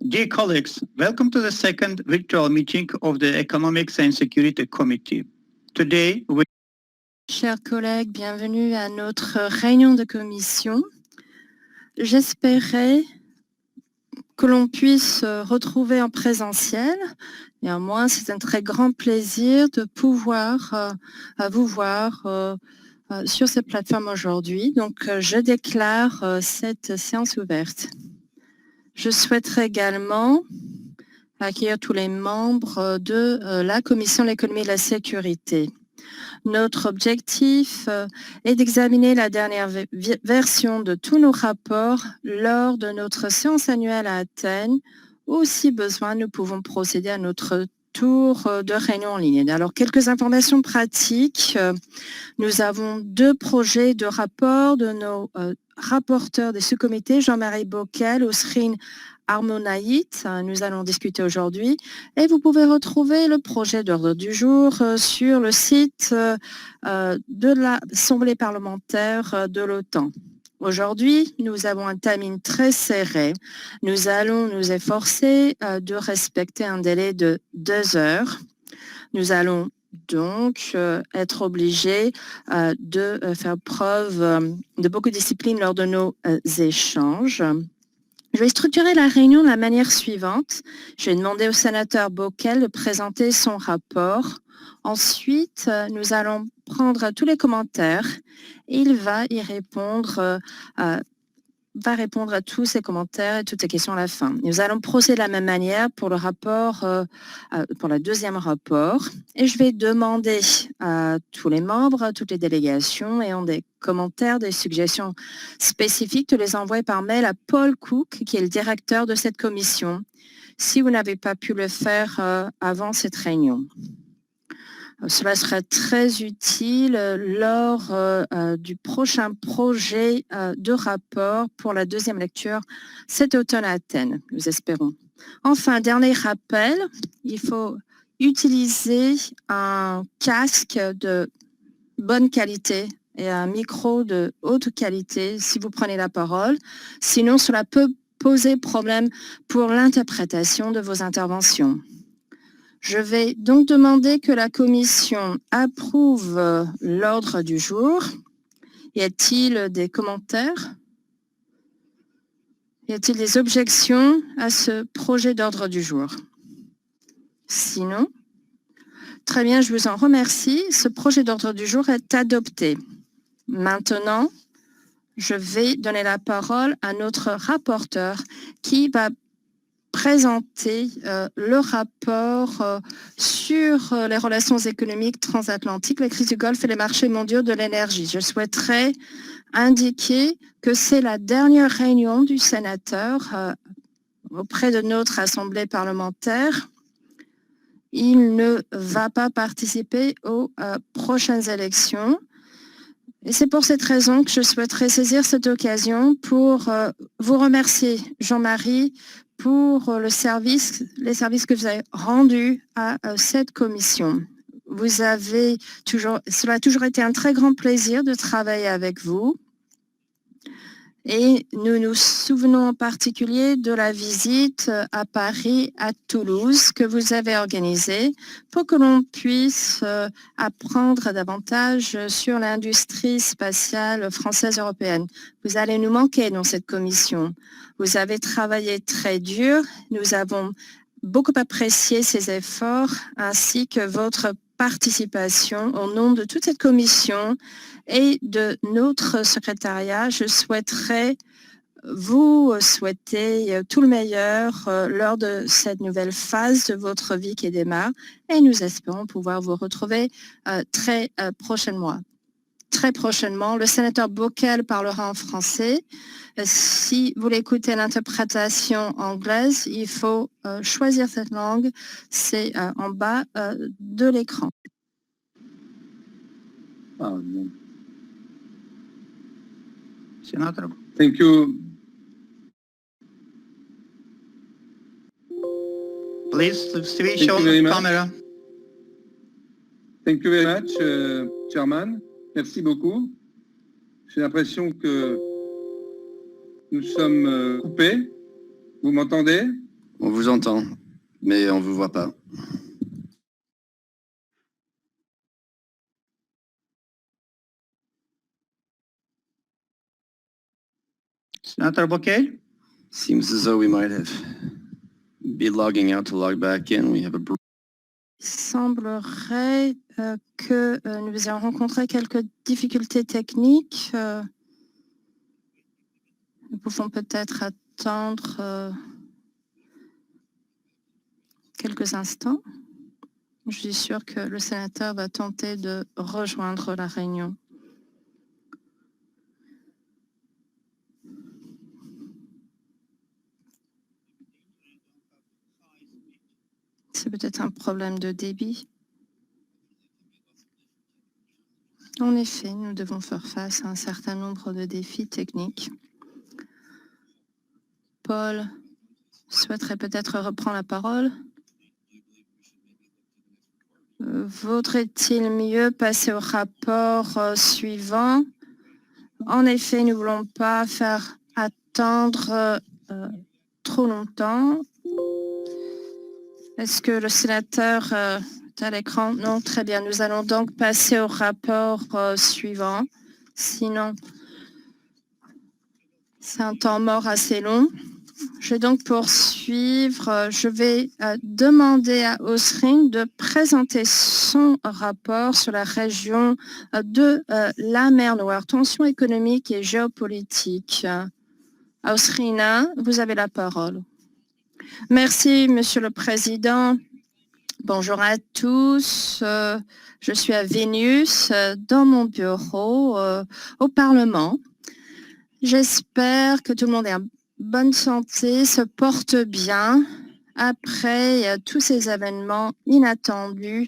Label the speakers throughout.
Speaker 1: Dear colleagues, welcome to the second virtual meeting of the Economics and Security Committee. Today,
Speaker 2: Chers collègues, bienvenue à notre réunion de commission. J'espérais que l'on puisse retrouver en présentiel. Néanmoins, c'est un très grand plaisir de pouvoir vous voir sur cette plateforme aujourd'hui. Donc, je déclare cette séance ouverte. Je souhaiterais également accueillir tous les membres de la Commission de l'économie et de la sécurité. Notre objectif est d'examiner la dernière version de tous nos rapports lors de notre séance annuelle à Athènes, ou si besoin, nous pouvons procéder à notre tour de réunion en ligne. Alors, quelques informations pratiques. Nous avons 2 projets de rapport de nos rapporteurs des sous-comités, Jean-Marie Bockel, Ousrine Armonaït, nous allons discuter aujourd'hui, et vous pouvez retrouver le projet d'ordre du jour sur le site de l'Assemblée parlementaire de l'OTAN. Aujourd'hui, nous avons un timing très serré. Nous allons nous efforcer de respecter un délai de 2 heures. Nous allons donc être obligés de faire preuve de beaucoup de discipline lors de nos échanges. Je vais structurer la réunion de la manière suivante. Je vais demander au sénateur Bockel de présenter son rapport. Ensuite, nous allons prendre tous les commentaires. Il va y répondre à tous ces commentaires et toutes ces questions à la fin. Nous allons procéder de la même manière pour le rapport, pour le deuxième rapport. Et je vais demander à tous les membres, à toutes les délégations ayant des commentaires, des suggestions spécifiques, de les envoyer par mail à Paul Cook, qui est le directeur de cette commission, si vous n'avez pas pu le faire avant cette réunion. Cela serait très utile lors du prochain projet de rapport pour la deuxième lecture cet automne à Athènes, nous espérons. Enfin, dernier rappel, il faut utiliser un casque de bonne qualité et un micro de haute qualité si vous prenez la parole. Sinon, cela peut poser problème pour l'interprétation de vos interventions. Je vais donc demander que la commission approuve l'ordre du jour. Y a-t-il des commentaires? Y a-t-il des objections à ce projet d'ordre du jour? Sinon, très bien, je vous en remercie. Ce projet d'ordre du jour est adopté. Maintenant, je vais donner la parole à notre rapporteur qui va présenter le rapport sur les relations économiques transatlantiques, la crise du Golfe et les marchés mondiaux de l'énergie. Je souhaiterais indiquer que c'est la dernière réunion du sénateur auprès de notre assemblée parlementaire. Il ne va pas participer aux prochaines élections. Et c'est pour cette raison que je souhaiterais saisir cette occasion pour vous remercier, Jean-Marie, pour les services que vous avez rendus à cette commission. Cela a toujours été un très grand plaisir de travailler avec vous. Et nous nous souvenons en particulier de la visite à Paris, à Toulouse, que vous avez organisée pour que l'on puisse apprendre davantage sur l'industrie spatiale française européenne. Vous allez nous manquer dans cette commission. Vous avez travaillé très dur. Nous avons beaucoup apprécié ces efforts ainsi que votre participation au nom de toute cette commission et de notre secrétariat. Je souhaiterais vous souhaiter tout le meilleur lors de cette nouvelle phase de votre vie qui démarre et nous espérons pouvoir vous retrouver très prochainement. Très prochainement, le sénateur Bockel parlera en français. Si vous voulez écouter l'interprétation anglaise, il faut choisir cette langue. C'est en bas de l'écran.
Speaker 1: Senator,
Speaker 3: Thank you.
Speaker 1: please switch
Speaker 3: Thank you
Speaker 1: on
Speaker 3: very much.
Speaker 1: camera.
Speaker 3: Thank you very much, Chairman. Merci beaucoup. J'ai l'impression que nous sommes coupés. Vous m'entendez?
Speaker 4: On vous entend, mais on ne vous voit pas.
Speaker 1: Senator Bouquet?
Speaker 4: Seems as though we might have be logging out to log back in. We have a
Speaker 2: Il semblerait que nous ayons rencontré quelques difficultés techniques. Nous pouvons peut-être attendre quelques instants. Je suis sûre que le sénateur va tenter de rejoindre la réunion. C'est peut-être un problème de débit. En effet, nous devons faire face à un certain nombre de défis techniques. Paul souhaiterait peut-être reprendre la parole. Vaudrait-il mieux passer au rapport suivant? En effet, nous ne voulons pas faire attendre trop longtemps. Est-ce que le sénateur est à l'écran? Non, très bien. Nous allons donc passer au rapport suivant. Sinon, c'est un temps mort assez long. Je vais donc poursuivre. Je vais demander à Osring de présenter son rapport sur la région de la mer Noire, tensions économiques et géopolitiques. Osrina, vous avez la parole. Merci, Monsieur le Président. Bonjour à tous. Je suis à Vénus, dans mon bureau, au Parlement. J'espère que tout le monde est en bonne santé, se porte bien après tous ces événements inattendus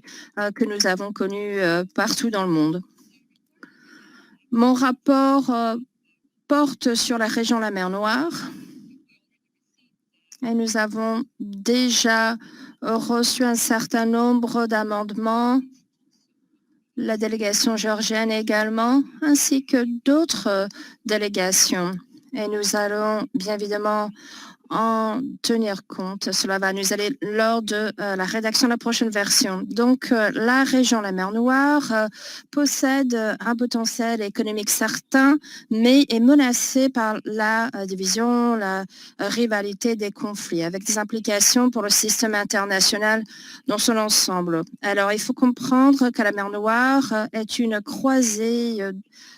Speaker 2: que nous avons connus partout dans le monde. Mon rapport porte sur la région de la mer Noire. Et nous avons déjà reçu un certain nombre d'amendements, la délégation géorgienne également, ainsi que d'autres délégations. Et nous allons bien évidemment en tenir compte. Cela va nous aller lors de la rédaction de la prochaine version. Donc, la région de la mer Noire possède un potentiel économique certain, mais est menacée par la division, la rivalité des conflits, avec des implications pour le système international dans son ensemble. Alors, il faut comprendre que la mer Noire est une croisée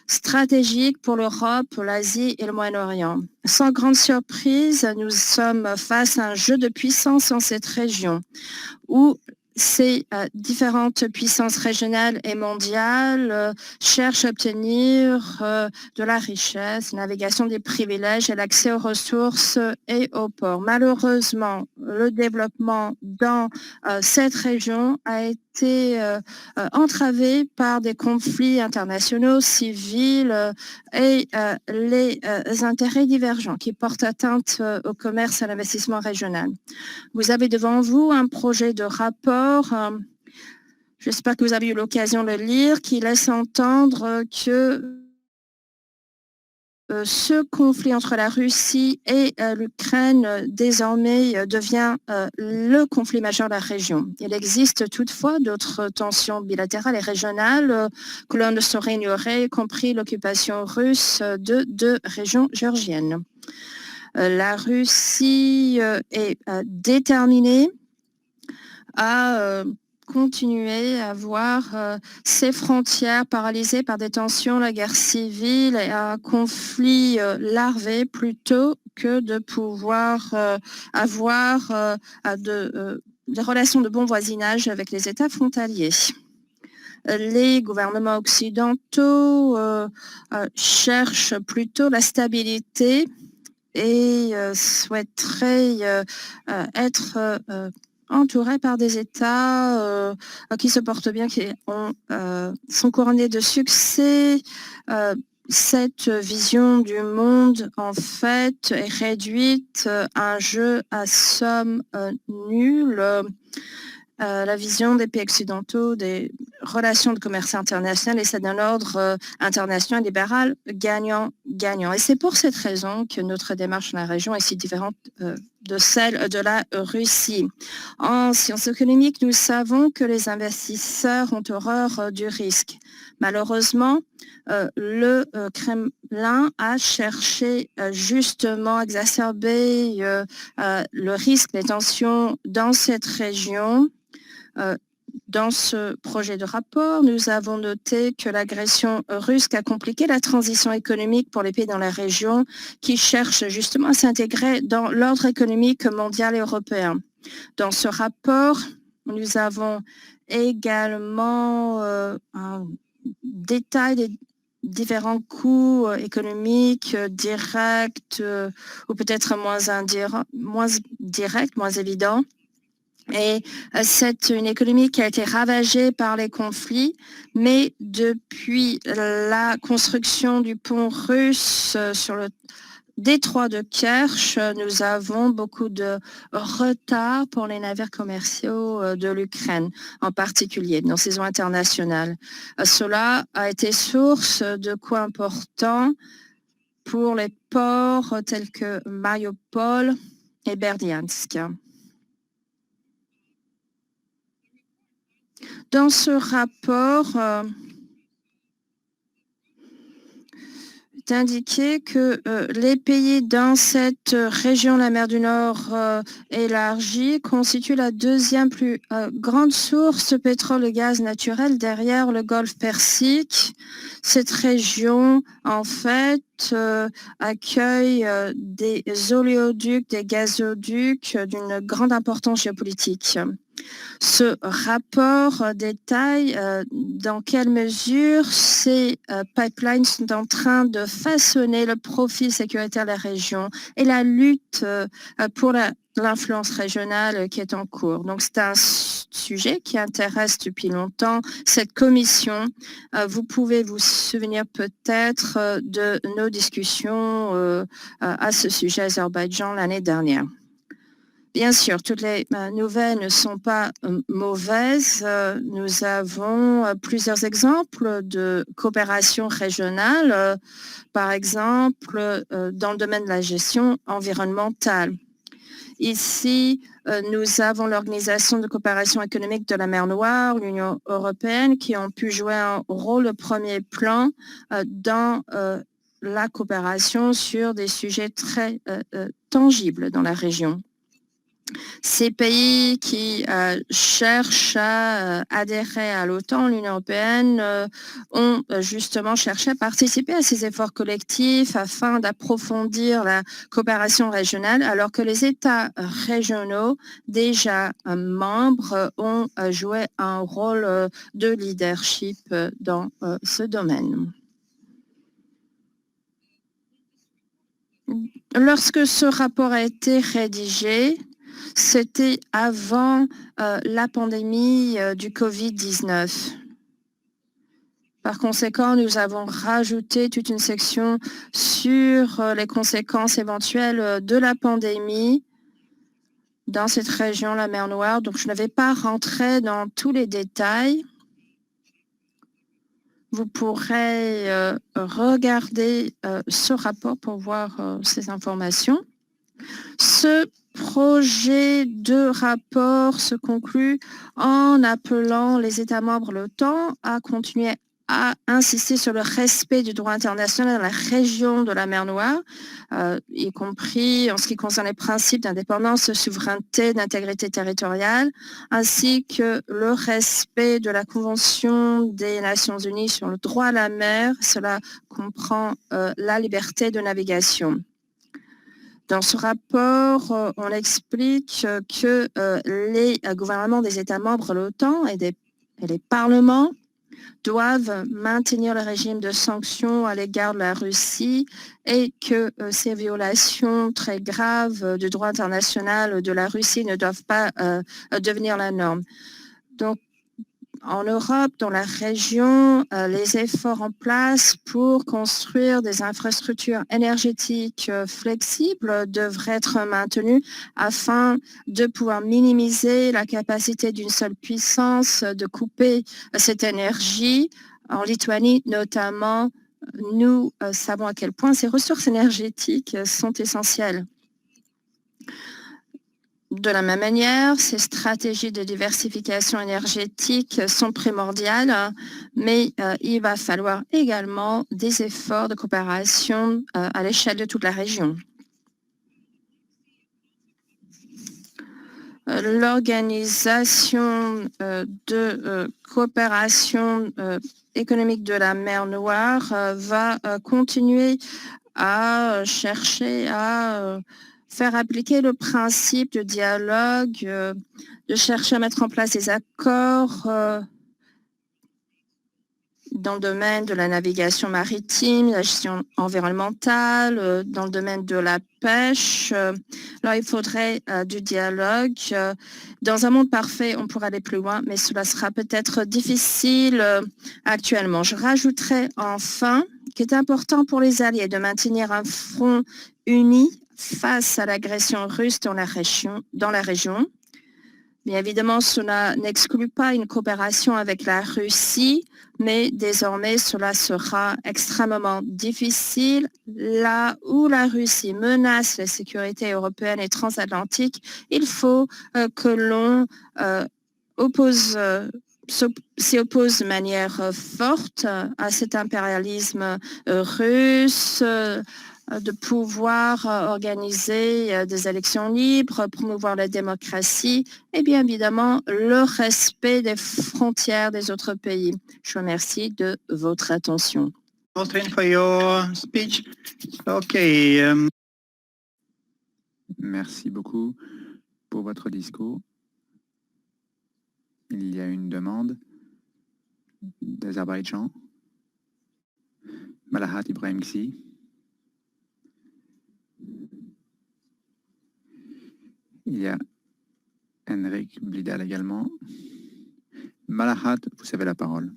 Speaker 2: stratégique pour l'Europe, l'Asie et le Moyen-Orient. Sans grande surprise, nous sommes face à un jeu de puissance dans cette région où ces différentes puissances régionales et mondiales cherchent à obtenir de la richesse, la navigation des privilèges et l'accès aux ressources et aux ports. Malheureusement, le développement dans cette région a été entravé par des conflits internationaux, civils et les intérêts divergents qui portent atteinte au commerce et à l'investissement régional. Vous avez devant vous un projet de rapport, j'espère que vous avez eu l'occasion de le lire, qui laisse entendre que ce conflit entre la Russie et l'Ukraine désormais devient le conflit majeur de la région. Il existe toutefois d'autres tensions bilatérales et régionales que l'on ne saurait ignorer, y compris l'occupation russe de deux régions géorgiennes. La Russie est déterminée à continuer à voir ses frontières paralysées par des tensions, la guerre civile et un conflit larvé plutôt que de pouvoir avoir des relations de bon voisinage avec les États frontaliers. Les gouvernements occidentaux cherchent plutôt la stabilité et souhaiteraient être entourés par des États qui se portent bien, qui sont couronnés de succès. Cette vision du monde, en fait, est réduite à un jeu à somme nulle. La vision des pays occidentaux, des relations de commerce international et c'est d'un ordre international libéral gagnant-gagnant. Et c'est pour cette raison que notre démarche dans la région est si différente de celle de la Russie. En sciences économiques, nous savons que les investisseurs ont horreur du risque. Malheureusement, le Kremlin a cherché justement à exacerber le risque, les tensions dans cette région. Dans ce projet de rapport, nous avons noté que l'agression russe a compliqué la transition économique pour les pays dans la région qui cherchent justement à s'intégrer dans l'ordre économique mondial et européen. Dans ce rapport, nous avons également un détail des différents coûts économiques directs ou peut-être moins directs, moins évidents. Et c'est une économie qui a été ravagée par les conflits, mais depuis la construction du pont russe sur le détroit de Kerch, nous avons beaucoup de retard pour les navires commerciaux de l'Ukraine, en particulier dans ces eaux internationales. Cela a été source de coûts importants pour les ports tels que Mariupol et Berdiansk. Dans ce rapport, est indiqué que les pays dans cette région, la mer du Nord élargie, constituent la deuxième plus grande source de pétrole et gaz naturel derrière le Golfe Persique. Cette région, en fait, accueille des oléoducs, des gazoducs d'une grande importance géopolitique. Ce rapport détaille dans quelle mesure ces pipelines sont en train de façonner le profil sécuritaire de la région et la lutte pour l'influence régionale qui est en cours. Donc c'est un sujet qui intéresse depuis longtemps cette commission. Vous pouvez vous souvenir peut-être de nos discussions à ce sujet à Azerbaïdjan l'année dernière. Bien sûr, toutes les nouvelles ne sont pas mauvaises. Nous avons plusieurs exemples de coopération régionale, par exemple dans le domaine de la gestion environnementale. Ici, nous avons l'Organisation de coopération économique de la mer Noire, l'Union européenne, qui ont pu jouer un rôle de premier plan dans la coopération sur des sujets très tangibles dans la région. Ces pays qui cherchent à adhérer à l'OTAN, l'Union européenne, ont justement cherché à participer à ces efforts collectifs afin d'approfondir la coopération régionale, alors que les États régionaux, déjà membres, ont joué un rôle de leadership dans ce domaine. Lorsque ce rapport a été rédigé, c'était avant la pandémie du Covid-19. Par conséquent, nous avons rajouté toute une section sur les conséquences éventuelles de la pandémie dans cette région, la mer Noire. Donc, je ne vais pas rentrer dans tous les détails. Vous pourrez regarder ce rapport pour voir ces informations. Ce projet de rapport se conclut en appelant les États membres de l'OTAN à continuer à insister sur le respect du droit international dans la région de la mer Noire, y compris en ce qui concerne les principes d'indépendance, de souveraineté, d'intégrité territoriale, ainsi que le respect de la Convention des Nations Unies sur le droit à la mer. Cela comprend la liberté de navigation. Dans ce rapport, on explique que les gouvernements des États membres de l'OTAN et les parlements doivent maintenir le régime de sanctions à l'égard de la Russie et que ces violations très graves du droit international de la Russie ne doivent pas devenir la norme. Donc, en Europe, dans la région, les efforts en place pour construire des infrastructures énergétiques flexibles devraient être maintenus afin de pouvoir minimiser la capacité d'une seule puissance de couper cette énergie. En Lituanie, notamment, nous savons à quel point ces ressources énergétiques sont essentielles. De la même manière, ces stratégies de diversification énergétique sont primordiales, mais il va falloir également des efforts de coopération à l'échelle de toute la région. L'organisation de coopération économique de la mer Noire va continuer à chercher à faire appliquer le principe de dialogue, de chercher à mettre en place des accords dans le domaine de la navigation maritime, la gestion environnementale, dans le domaine de la pêche. Là, il faudrait du dialogue. Dans un monde parfait, on pourrait aller plus loin, mais cela sera peut-être difficile actuellement. Je rajouterai enfin qu'il est important pour les alliés de maintenir un front uni face à l'agression russe dans la région. Bien évidemment, cela n'exclut pas une coopération avec la Russie, mais désormais, cela sera extrêmement difficile. Là où la Russie menace la sécurité européenne et transatlantique, il faut que l'on s'y oppose de manière forte à cet impérialisme russe, de pouvoir organiser des élections libres, promouvoir la démocratie et bien évidemment le respect des frontières des autres pays. Je vous remercie de votre attention.
Speaker 1: Austrian, for your speech. Okay.
Speaker 5: Merci beaucoup pour votre discours. Il y a une demande d'Azerbaïdjan. Malahat Ibrahim Gzi. Il y a Henrik Blidal également. Malahat, vous avez la parole.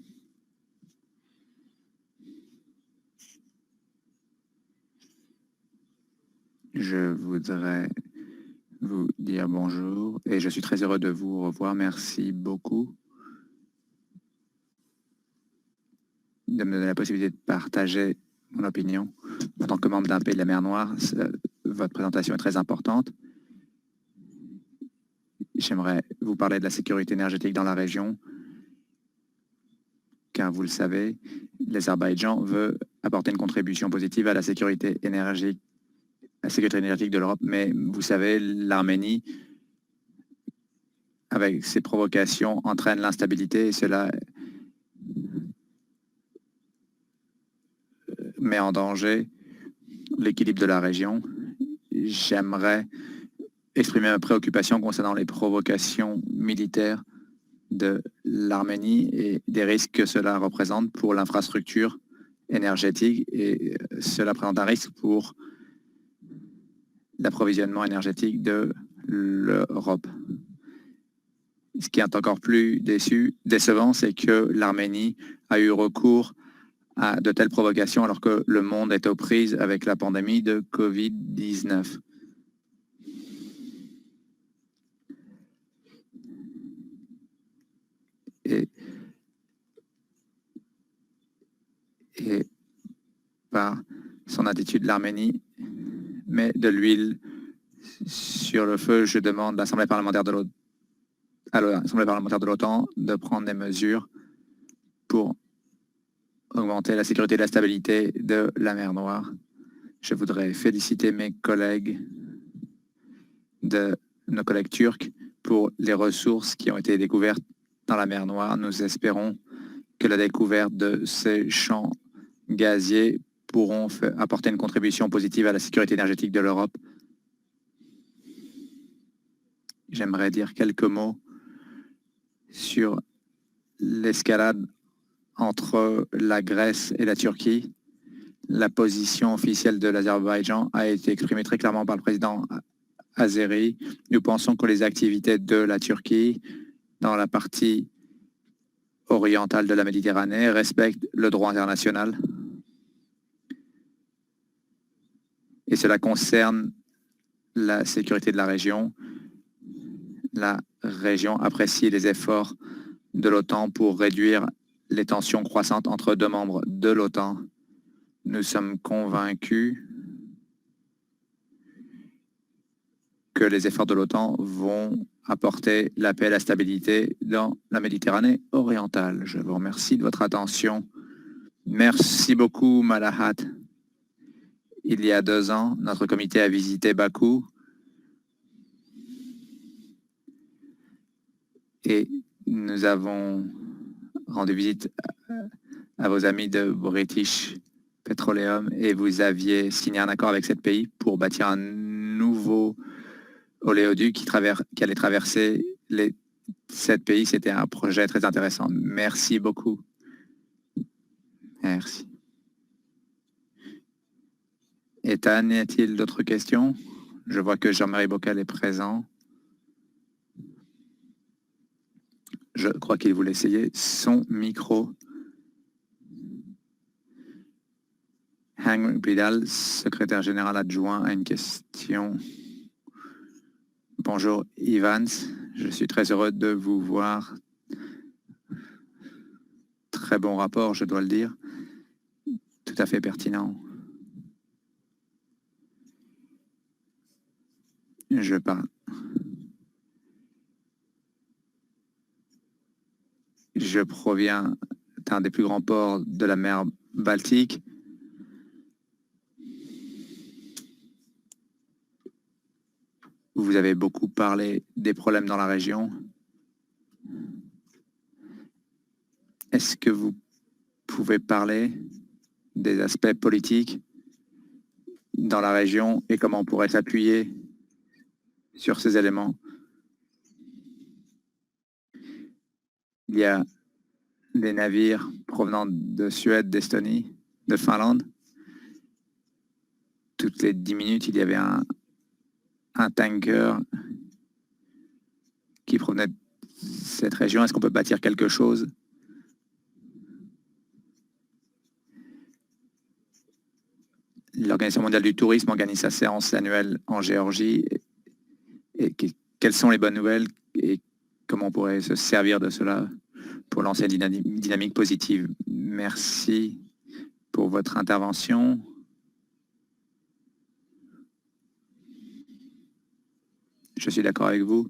Speaker 5: Je voudrais vous dire bonjour et je suis très heureux de vous revoir. Merci beaucoup de me donner la possibilité de partager mon opinion. En tant que membre d'un pays de la mer Noire, votre présentation est très importante. J'aimerais vous parler de la sécurité énergétique dans la région, car vous le savez, l'Azerbaïdjan veut apporter une contribution positive à la sécurité énergétique de l'Europe, mais vous savez, l'Arménie, avec ses provocations, entraîne l'instabilité et cela met en danger l'équilibre de la région. J'aimerais exprimer ma préoccupation concernant les provocations militaires de l'Arménie et des risques que cela représente pour l'infrastructure énergétique et cela présente un risque pour l'approvisionnement énergétique de l'Europe. Ce qui est encore plus décevant, c'est que l'Arménie a eu recours à de telles provocations alors que le monde est aux prises avec la pandémie de Covid-19. Et par son attitude, l'Arménie met de l'huile sur le feu. Je demande à l'Assemblée parlementaire de l'OTAN de prendre des mesures pour augmenter la sécurité et la stabilité de la mer Noire. Je voudrais féliciter nos collègues turcs pour les ressources qui ont été découvertes dans la mer Noire. Nous espérons que la découverte de ces champs gaziers pourront apporter une contribution positive à la sécurité énergétique de l'Europe. J'aimerais dire quelques mots sur l'escalade entre la Grèce et la Turquie. La position officielle de l'Azerbaïdjan a été exprimée très clairement par le président Azeri. Nous pensons que les activités de la Turquie dans la partie orientale de la Méditerranée respecte le droit international. Et cela concerne la sécurité de la région. La région apprécie les efforts de l'OTAN pour réduire les tensions croissantes entre deux membres de l'OTAN. Nous sommes convaincus que les efforts de l'OTAN vont apporter la paix et la stabilité dans la Méditerranée orientale. Je vous remercie de votre attention. Merci beaucoup, Malahat. Il y a 2 ans, notre comité a visité Bakou et nous avons rendu visite à vos amis de British Petroleum et vous aviez signé un accord avec ce pays pour bâtir un nouveau oléoduc qui allait traverser les 7 pays. C'était un projet très intéressant. Merci beaucoup. Merci. Ethan, y a-t-il d'autres questions? Je vois que Jean-Marie Bocal est présent. Je crois qu'il voulait essayer son micro. Hank Vidal, secrétaire général adjoint, a une question. Bonjour Evans, je suis très heureux de vous voir. Très bon rapport, je dois le dire. Tout à fait pertinent. Je parle. Je proviens d'un des plus grands ports de la mer Baltique. Vous avez beaucoup parlé des problèmes dans la région. Est-ce que vous pouvez parler des aspects politiques dans la région et comment on pourrait s'appuyer sur ces éléments? Il y a des navires provenant de Suède, d'Estonie, de Finlande. Toutes les 10 minutes, il y avait un tanker qui provenait de cette région. Est-ce qu'on peut bâtir quelque chose? L'Organisation mondiale du tourisme organise sa séance annuelle en Géorgie. Et quelles sont les bonnes nouvelles et comment on pourrait se servir de cela pour lancer une dynamique positive? Merci pour votre intervention. Je suis d'accord avec vous.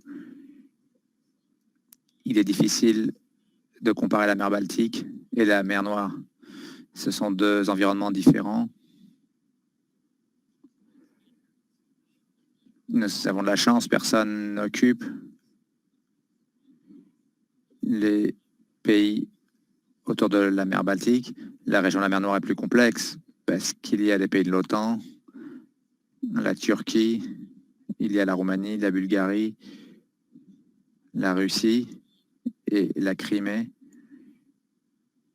Speaker 5: Il est difficile de comparer la mer Baltique et la mer Noire. Ce sont 2 environnements différents. Nous avons de la chance, personne n'occupe les pays autour de la mer Baltique. La région de la mer Noire est plus complexe parce qu'il y a des pays de l'OTAN, la Turquie, il y a la Roumanie, la Bulgarie, la Russie et la Crimée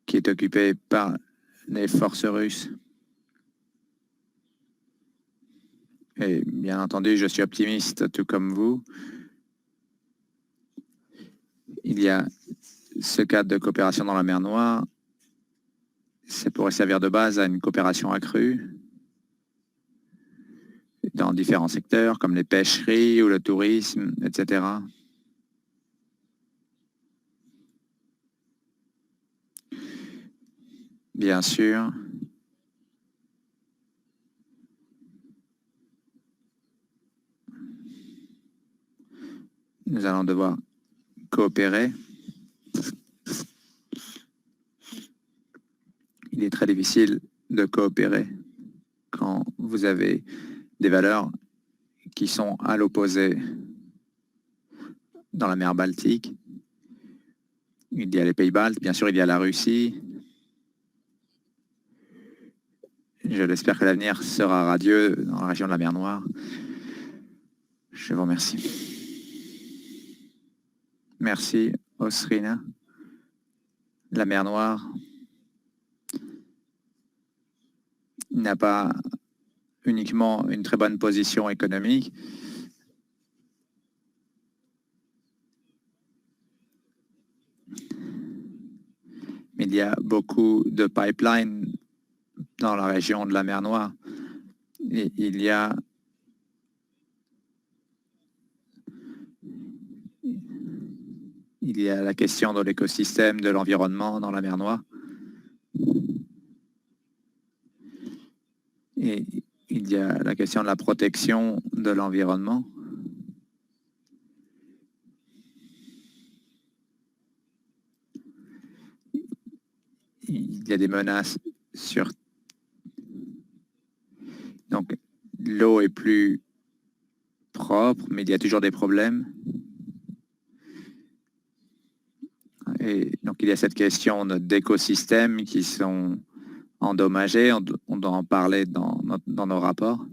Speaker 5: qui est occupée par les forces russes. Et bien entendu, je suis optimiste tout comme vous. Il y a ce cadre de coopération dans la mer Noire. Ça pourrait servir de base à une coopération accrue dans différents secteurs comme les pêcheries ou le tourisme, etc. Bien sûr. Nous allons devoir coopérer. Il est très difficile de coopérer quand vous avez des valeurs qui sont à l'opposé. Dans la mer Baltique, il y a les pays baltes, bien sûr il y a la Russie. Je l'espère que l'avenir sera radieux dans la région de la mer Noire. Je vous remercie. Merci, Osrina. La mer Noire n'a pas uniquement une très bonne position économique. Il y a beaucoup de pipelines dans la région de la mer Noire. Et il y a la question de l'écosystème, de l'environnement dans la mer Noire. Et il y a la question de la protection de l'environnement. Il y a des menaces sur... Donc, l'eau est plus propre, mais il y a toujours des problèmes. Et donc, il y a cette question d'écosystèmes qui sont endommagés. On doit en parler dans nos rapports.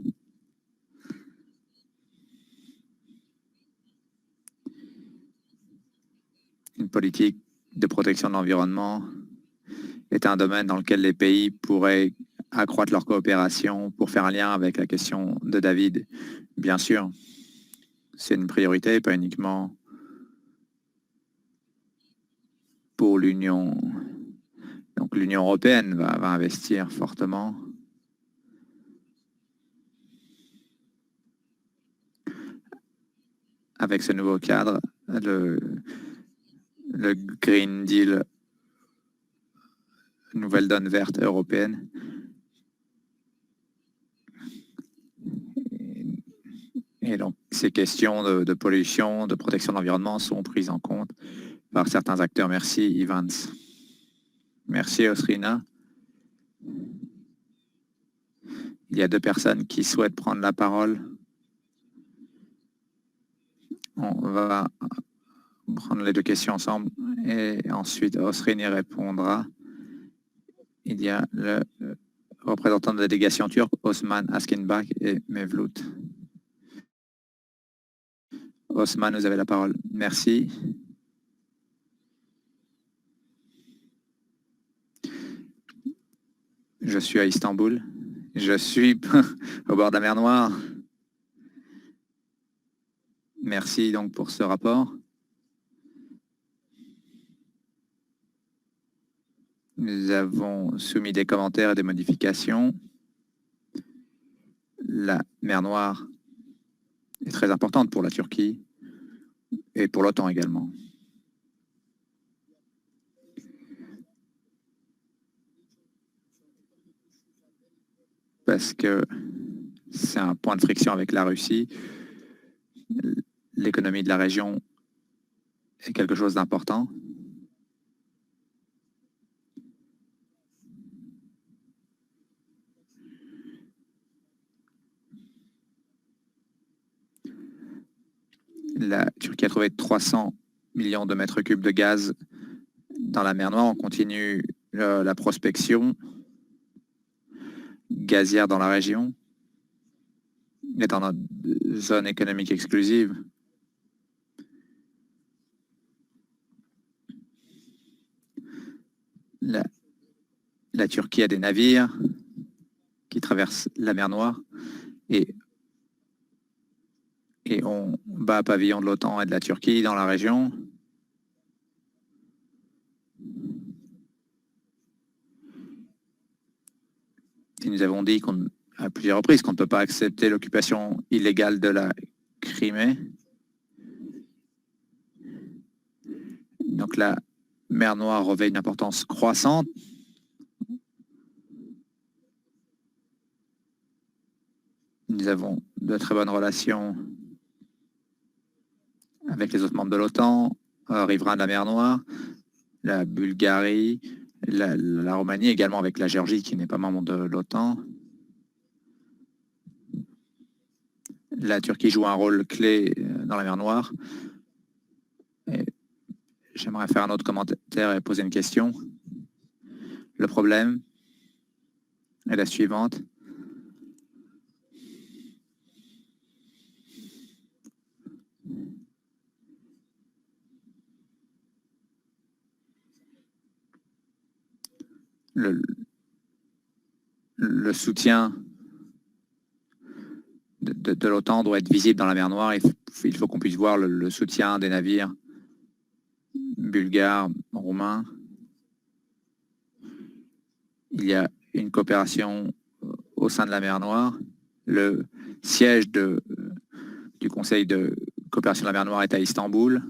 Speaker 5: Une politique de protection de l'environnement est un domaine dans lequel les pays pourraient accroître leur coopération pour faire un lien avec la question de David. Bien sûr, c'est une priorité, pas uniquement pour l'Union. Donc l'Union européenne va investir fortement. Avec ce nouveau cadre, le Green Deal, nouvelle donne verte européenne. Et donc, ces questions de pollution, de protection de l'environnement sont prises en compte par certains acteurs. Merci, Evans. Merci, Osrina. Il y a 2 personnes qui souhaitent prendre la parole. On va prendre les 2 questions ensemble et ensuite Osrini répondra. Il y a le représentant de la délégation turque, Osman Askinbak et Mevlut. Osman, vous avez la parole. Merci. Je suis à Istanbul. Je suis au bord de la mer Noire. Merci donc pour ce rapport. Nous avons soumis des commentaires et des modifications. La mer Noire est très importante pour la Turquie et pour l'OTAN également. Parce que c'est un point de friction avec la Russie. L'économie de la région est quelque chose d'important. La Turquie a trouvé 300 millions de mètres cubes de gaz dans la mer Noire. On continue la prospection gazière dans la région. Il est dans notre zone économique exclusive. La Turquie a des navires qui traversent la mer Noire et on bat pavillon de l'OTAN et de la Turquie dans la région. Et nous avons dit à plusieurs reprises qu'on ne peut pas accepter l'occupation illégale de la Crimée. Donc la mer Noire revêt une importance croissante. Nous avons de très bonnes relations avec les autres membres de l'OTAN, riverains de la mer Noire, la Bulgarie, la Roumanie, également avec la Géorgie qui n'est pas membre de l'OTAN. La Turquie joue un rôle clé dans la mer Noire. J'aimerais faire un autre commentaire et poser une question. Le problème est la suivante. Le soutien de l'OTAN doit être visible dans la mer Noire. Il faut qu'on puisse voir le soutien des navires bulgares, roumains. Il y a une coopération au sein de la mer Noire. Le siège du Conseil de coopération de la mer Noire est à Istanbul.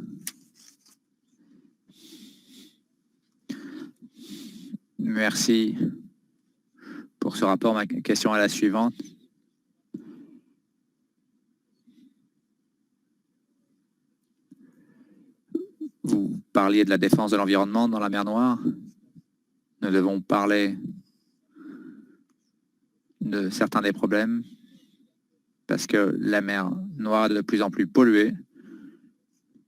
Speaker 5: Merci pour ce rapport. Ma question est la suivante. Vous parliez de la défense de l'environnement dans la mer Noire. Nous devons parler de certains des problèmes parce que la mer Noire est de plus en plus polluée.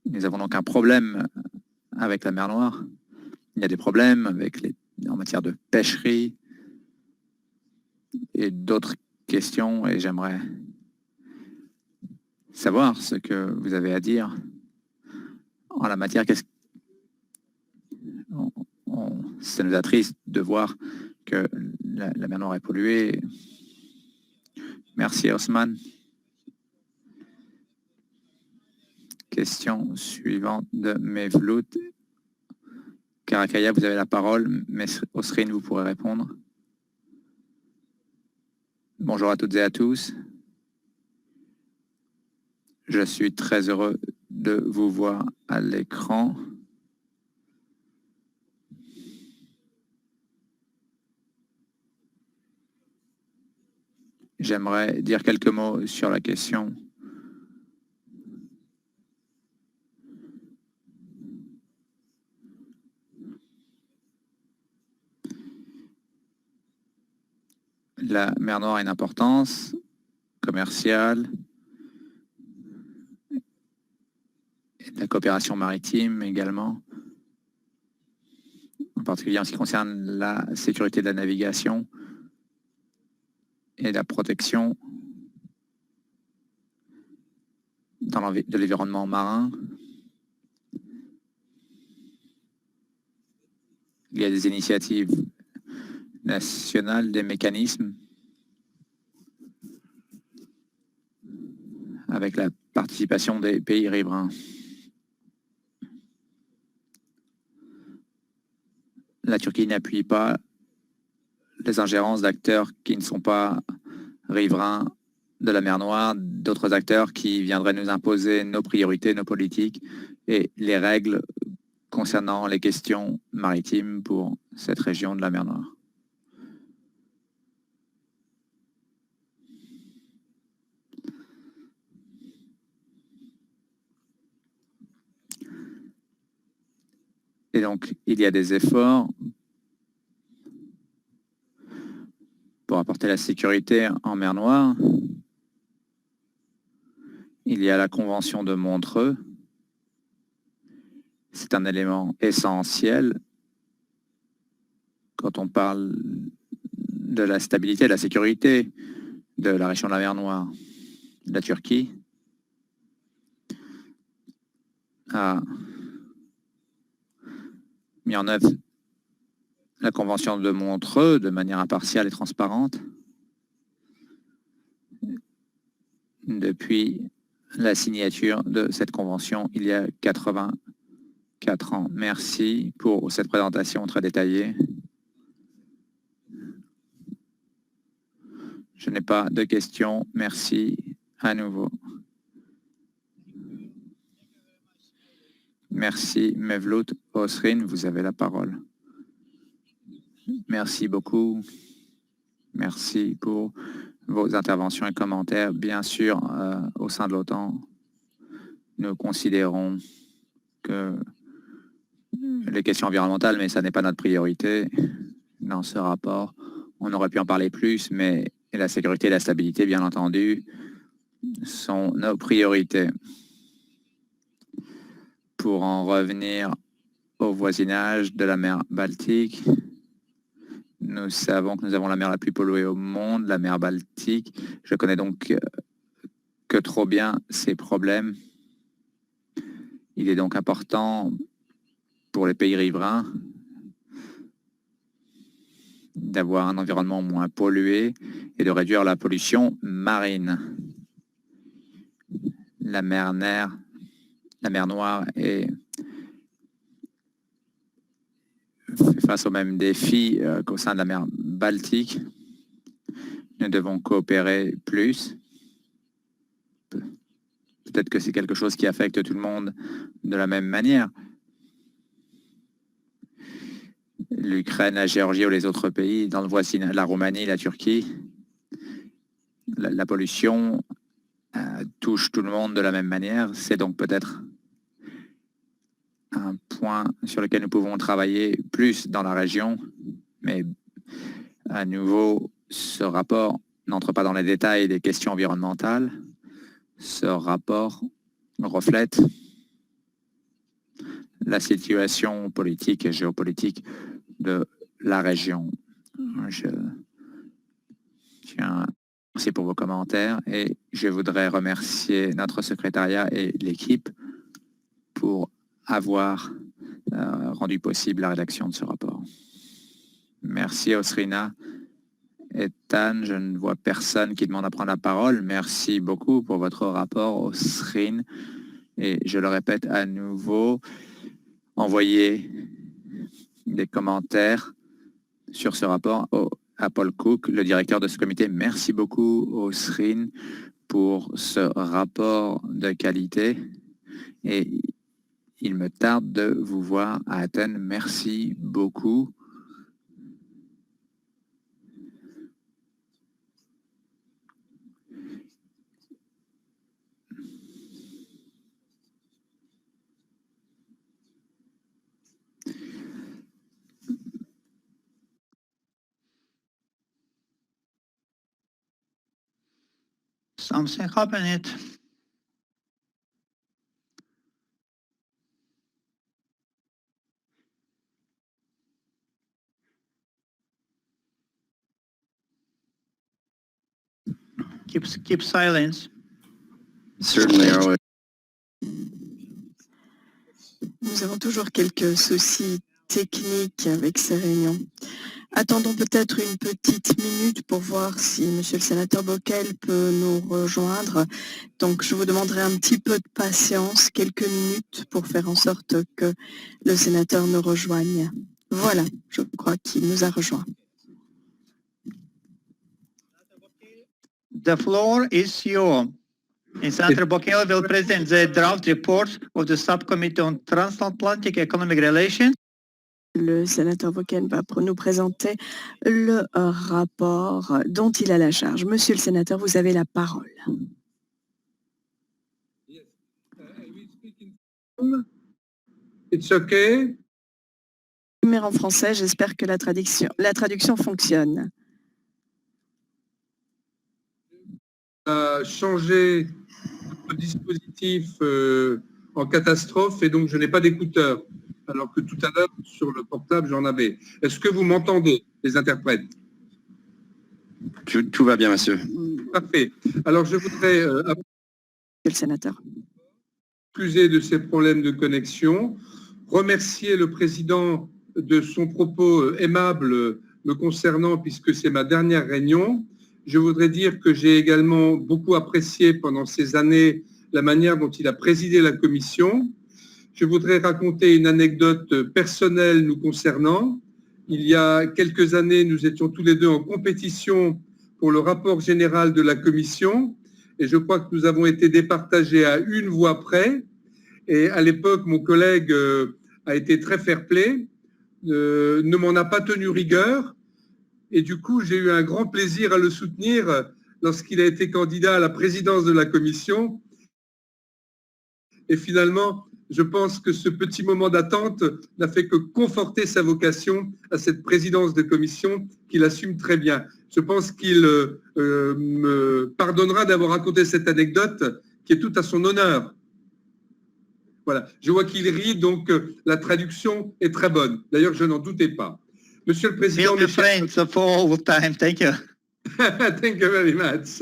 Speaker 5: Nous avons donc un problème avec la mer Noire. Il y a des problèmes en matière de pêcherie et d'autres questions et j'aimerais savoir ce que vous avez à dire en la matière. Ça nous attriste de voir que la mer Noire est polluée. Merci Osman. Question suivante de Mevlut. Karakaya, vous avez la parole, mais Osrine, vous pourrez répondre. Bonjour à toutes et à tous. Je suis très heureux de vous voir à l'écran. J'aimerais dire quelques mots sur la question. La mer Noire a une importance commerciale, et la coopération maritime également, en particulier en ce qui concerne la sécurité de la navigation et la protection de l'environnement marin. Il y a des initiatives nationales, des mécanismes avec la participation des pays riverains. La Turquie n'appuie pas les ingérences d'acteurs qui ne sont pas riverains de la mer Noire, d'autres acteurs qui viendraient nous imposer nos priorités, nos politiques et les règles concernant les questions maritimes pour cette région de la mer Noire. Et donc, il y a des efforts pour apporter la sécurité en mer Noire. Il y a la Convention de Montreux. C'est un élément essentiel quand on parle de la stabilité, de la sécurité de la région de la mer Noire. La Turquie a mis en œuvre la Convention de Montreux de manière impartiale et transparente depuis la signature de cette convention il y a 84 ans. Merci pour cette présentation très détaillée. Je n'ai pas de questions. Merci à nouveau. Merci Mevlut. Osrine, vous avez la parole. Merci beaucoup. Merci pour vos interventions et commentaires. Bien sûr, au sein de l'OTAN, nous considérons que les questions environnementales, mais ça n'est pas notre priorité dans ce rapport. On aurait pu en parler plus, mais la sécurité et la stabilité, bien entendu, sont nos priorités. Pour en revenir au voisinage de la mer Baltique, nous savons que nous avons la mer la plus polluée au monde, la mer Baltique. Je connais donc que trop bien ces problèmes. Il est donc important pour les pays riverains d'avoir un environnement moins pollué et de réduire la pollution marine. La mer Noire, fait face aux mêmes défis qu'au sein de la mer Baltique. Nous devons coopérer plus. Peut-être que c'est quelque chose qui affecte tout le monde de la même manière. L'Ukraine, la Géorgie ou les autres pays dans le voisinage, la Roumanie, la Turquie, la pollution touche tout le monde de la même manière. C'est donc peut-être un point sur lequel nous pouvons travailler plus dans la région, mais à nouveau, ce rapport n'entre pas dans les détails des questions environnementales. Ce rapport reflète la situation politique et géopolitique de la région. Je tiens, merci pour vos commentaires et je voudrais remercier notre secrétariat et l'équipe pour avoir rendu possible la rédaction de ce rapport. Merci Osrina. Ethan, je ne vois personne qui demande à prendre la parole. Merci beaucoup pour votre rapport, Osrin. Et je le répète à nouveau, envoyez des commentaires sur ce rapport à Paul Cook, le directeur de ce comité. Merci beaucoup, Osrin, pour ce rapport de qualité. Et il me tarde de vous voir à Athènes. Merci beaucoup.
Speaker 1: Something happened. Keep silence.
Speaker 4: Certainly, always.
Speaker 6: Nous avons toujours quelques soucis techniques avec ces réunions. Attendons peut-être une petite minute pour voir si Monsieur le sénateur Bockel peut nous rejoindre. Donc je vous demanderai un petit peu de patience, quelques minutes pour faire en sorte que le sénateur nous rejoigne. Voilà, je crois qu'il nous a rejoints.
Speaker 1: The floor is yours. And Senator Bockel will present the draft report of the Subcommittee on Transatlantic Economic Relations.
Speaker 6: Le sénateur Bockel va nous présenter le rapport dont il a la charge. Monsieur le sénateur, vous avez la parole.
Speaker 3: It's okay.
Speaker 6: Mais en français, j'espère que la traduction fonctionne.
Speaker 3: Changer le dispositif en catastrophe et donc je n'ai pas d'écouteurs, alors que tout à l'heure sur le portable j'en avais. Est-ce que vous m'entendez, les interprètes?
Speaker 4: Tout va bien, monsieur.
Speaker 3: Parfait. Alors je voudrais
Speaker 6: Le sénateur.
Speaker 3: excuser de ces problèmes de connexion, remercier le président de son propos aimable me concernant puisque c'est ma dernière réunion. Je voudrais dire que j'ai également beaucoup apprécié pendant ces années la manière dont il a présidé la commission. Je voudrais raconter une anecdote personnelle nous concernant. Il y a quelques années, nous étions tous les deux en compétition pour le rapport général de la commission et je crois que nous avons été départagés à une voix près. Et à l'époque, mon collègue a été très fair-play, ne m'en a pas tenu rigueur. Et du coup, j'ai eu un grand plaisir à le soutenir lorsqu'il a été candidat à la présidence de la commission. Et finalement, je pense que ce petit moment d'attente n'a fait que conforter sa vocation à cette présidence de commission qu'il assume très bien. Je pense qu'il me pardonnera d'avoir raconté cette anecdote qui est toute à son honneur. Voilà, je vois qu'il rit, donc la traduction est très bonne. D'ailleurs, je n'en doutais pas. Monsieur le Président...
Speaker 1: We'll be friends for all time. Thank you.
Speaker 3: Thank you very much.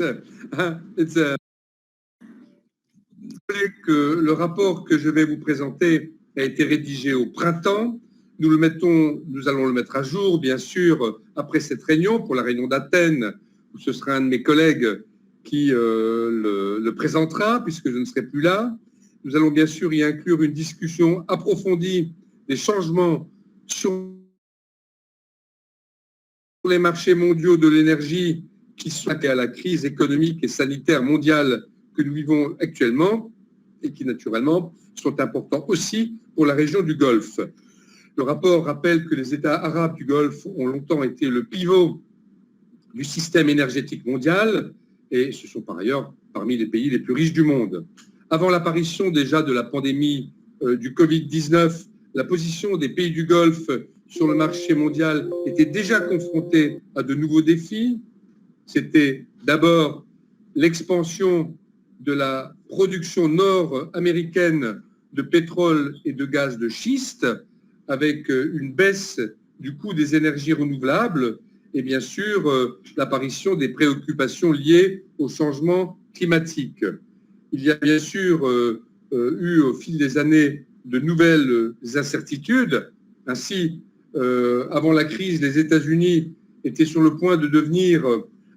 Speaker 3: Que le rapport que je vais vous présenter a été rédigé au printemps. Nous allons le mettre à jour, bien sûr, après cette réunion, pour la réunion d'Athènes, où ce sera un de mes collègues qui le présentera, puisque je ne serai plus là. Nous allons bien sûr y inclure une discussion approfondie des changements sur les marchés mondiaux de l'énergie qui sont liés à la crise économique et sanitaire mondiale que nous vivons actuellement et qui, naturellement, sont importants aussi pour la région du Golfe. Le rapport rappelle que les États arabes du Golfe ont longtemps été le pivot du système énergétique mondial et ce sont par ailleurs parmi les pays les plus riches du monde. Avant l'apparition déjà de la pandémie du Covid-19, la position des pays du Golfe sur le marché mondial était déjà confrontée à de nouveaux défis. C'était d'abord l'expansion de la production nord-américaine de pétrole et de gaz de schiste, avec une baisse du coût des énergies renouvelables et bien sûr l'apparition des préoccupations liées au changement climatique. Il y a bien sûr eu au fil des années de nouvelles incertitudes. Ainsi, avant la crise, les États-Unis étaient sur le point de devenir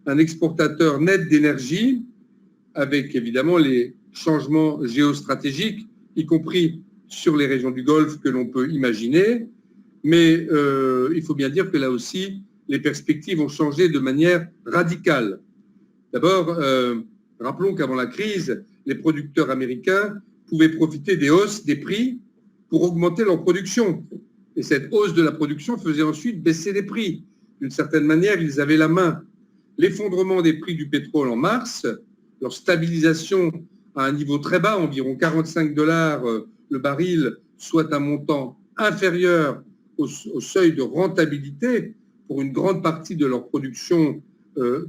Speaker 3: un exportateur net d'énergie, avec évidemment les changements géostratégiques, y compris sur les régions du Golfe que l'on peut imaginer. Mais il faut bien dire que là aussi, les perspectives ont changé de manière radicale. D'abord, rappelons qu'avant la crise, les producteurs américains pouvaient profiter des hausses des prix pour augmenter leur production. Et cette hausse de la production faisait ensuite baisser les prix. D'une certaine manière, ils avaient la main. L'effondrement des prix du pétrole en mars, leur stabilisation à un niveau très bas, environ $45 le baril, soit un montant inférieur au seuil de rentabilité pour une grande partie de leur production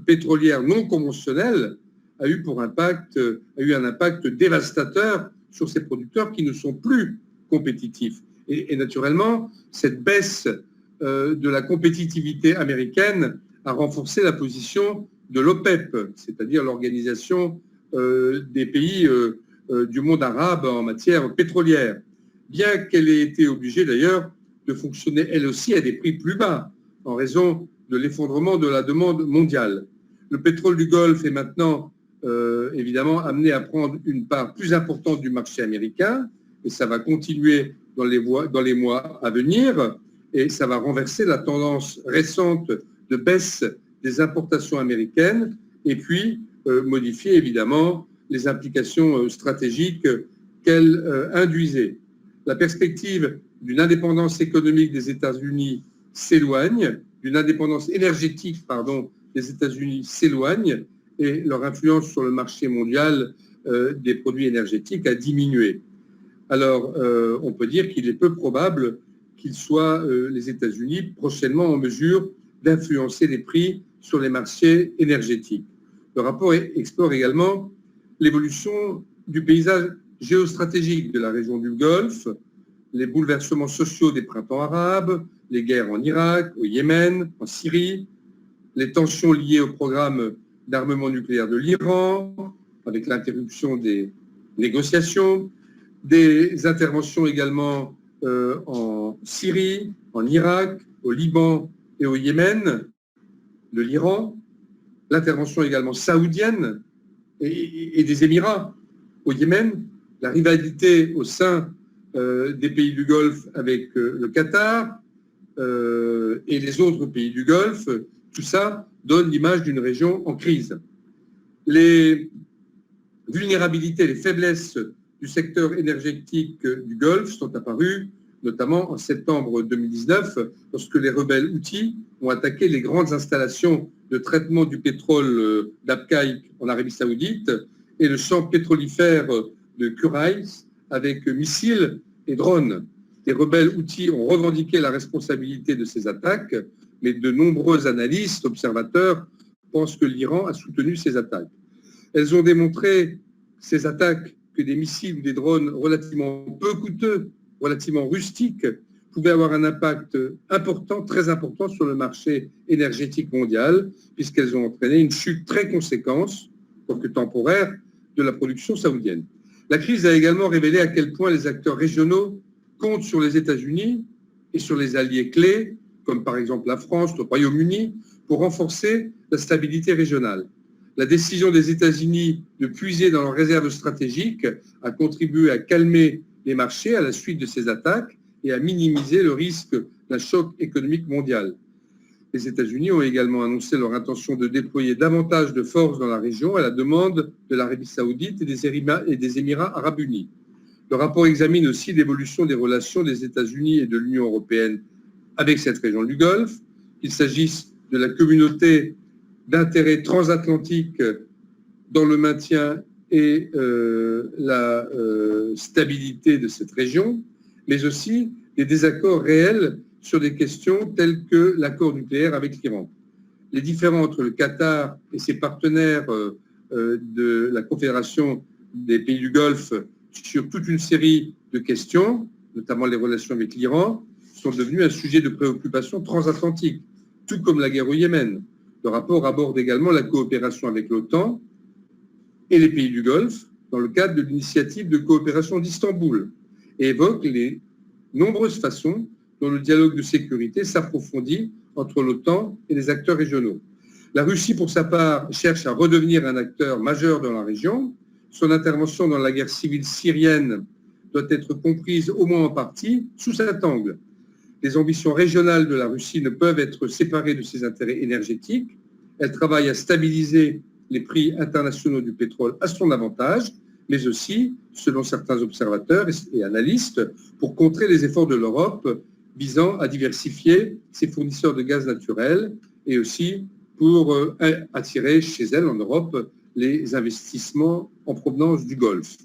Speaker 3: pétrolière non conventionnelle, a eu un impact dévastateur sur ces producteurs qui ne sont plus compétitifs. Et naturellement, cette baisse de la compétitivité américaine a renforcé la position de l'OPEP, c'est-à-dire l'organisation des pays du monde arabe en matière pétrolière, bien qu'elle ait été obligée d'ailleurs de fonctionner elle aussi à des prix plus bas en raison de l'effondrement de la demande mondiale. Le pétrole du Golfe est maintenant évidemment amené à prendre une part plus importante du marché américain et ça va continuer dans les mois à venir et ça va renverser la tendance récente de baisse des importations américaines et puis modifier évidemment les implications stratégiques qu'elles induisaient. La perspective d'une indépendance économique des États-Unis s'éloigne, d'une indépendance énergétique, des États-Unis s'éloigne et leur influence sur le marché mondial des produits énergétiques a diminué. Alors, on peut dire qu'il est peu probable qu'ils soient, les États-Unis, prochainement en mesure d'influencer les prix sur les marchés énergétiques. Le rapport explore également l'évolution du paysage géostratégique de la région du Golfe, les bouleversements sociaux des printemps arabes, les guerres en Irak, au Yémen, en Syrie, les tensions liées au programme d'armement nucléaire de l'Iran, avec l'interruption des négociations, des interventions également en Syrie, en Irak, au Liban et au Yémen, de l'Iran, l'intervention également saoudienne et des Émirats au Yémen, la rivalité au sein des pays du Golfe avec le Qatar et les autres pays du Golfe, tout ça donne l'image d'une région en crise. Les vulnérabilités, les faiblesses du secteur énergétique du Golfe sont apparues notamment en septembre 2019 lorsque les rebelles houthis ont attaqué les grandes installations de traitement du pétrole d'Abqaiq en Arabie Saoudite et le champ pétrolifère de Khurais avec missiles et drones. Les rebelles houthis ont revendiqué la responsabilité de ces attaques, mais de nombreux analystes, observateurs, pensent que l'Iran a soutenu ces attaques. Elles ont démontré, ces attaques, que des missiles ou des drones relativement peu coûteux, relativement rustiques, pouvaient avoir un impact important, très important sur le marché énergétique mondial, puisqu'elles ont entraîné une chute très conséquente, quoique temporaire, de la production saoudienne. La crise a également révélé à quel point les acteurs régionaux comptent sur les États-Unis et sur les alliés clés, comme par exemple la France, le Royaume-Uni, pour renforcer la stabilité régionale. La décision des États-Unis de puiser dans leurs réserves stratégiques a contribué à calmer les marchés à la suite de ces attaques et à minimiser le risque d'un choc économique mondial. Les États-Unis ont également annoncé leur intention de déployer davantage de forces dans la région à la demande de l'Arabie saoudite et des Émirats arabes unis. Le rapport examine aussi l'évolution des relations des États-Unis et de l'Union européenne avec cette région du Golfe, qu'il s'agisse de la communauté d'intérêt transatlantique dans le maintien et la stabilité de cette région, mais aussi des désaccords réels sur des questions telles que l'accord nucléaire avec l'Iran. Les différends entre le Qatar et ses partenaires de la Confédération des pays du Golfe sur toute une série de questions, notamment les relations avec l'Iran, sont devenus un sujet de préoccupation transatlantique, tout comme la guerre au Yémen. Le rapport aborde également la coopération avec l'OTAN et les pays du Golfe dans le cadre de l'initiative de coopération d'Istanbul et évoque les nombreuses façons dont le dialogue de sécurité s'approfondit entre l'OTAN et les acteurs régionaux. La Russie, pour sa part, cherche à redevenir un acteur majeur dans la région. Son intervention dans la guerre civile syrienne doit être comprise, au moins en partie, sous cet angle. Les ambitions régionales de la Russie ne peuvent être séparées de ses intérêts énergétiques. Elle travaille à stabiliser les prix internationaux du pétrole à son avantage, mais aussi, selon certains observateurs et analystes, pour contrer les efforts de l'Europe visant à diversifier ses fournisseurs de gaz naturel et aussi pour attirer chez elle, en Europe, les investissements en provenance du Golfe.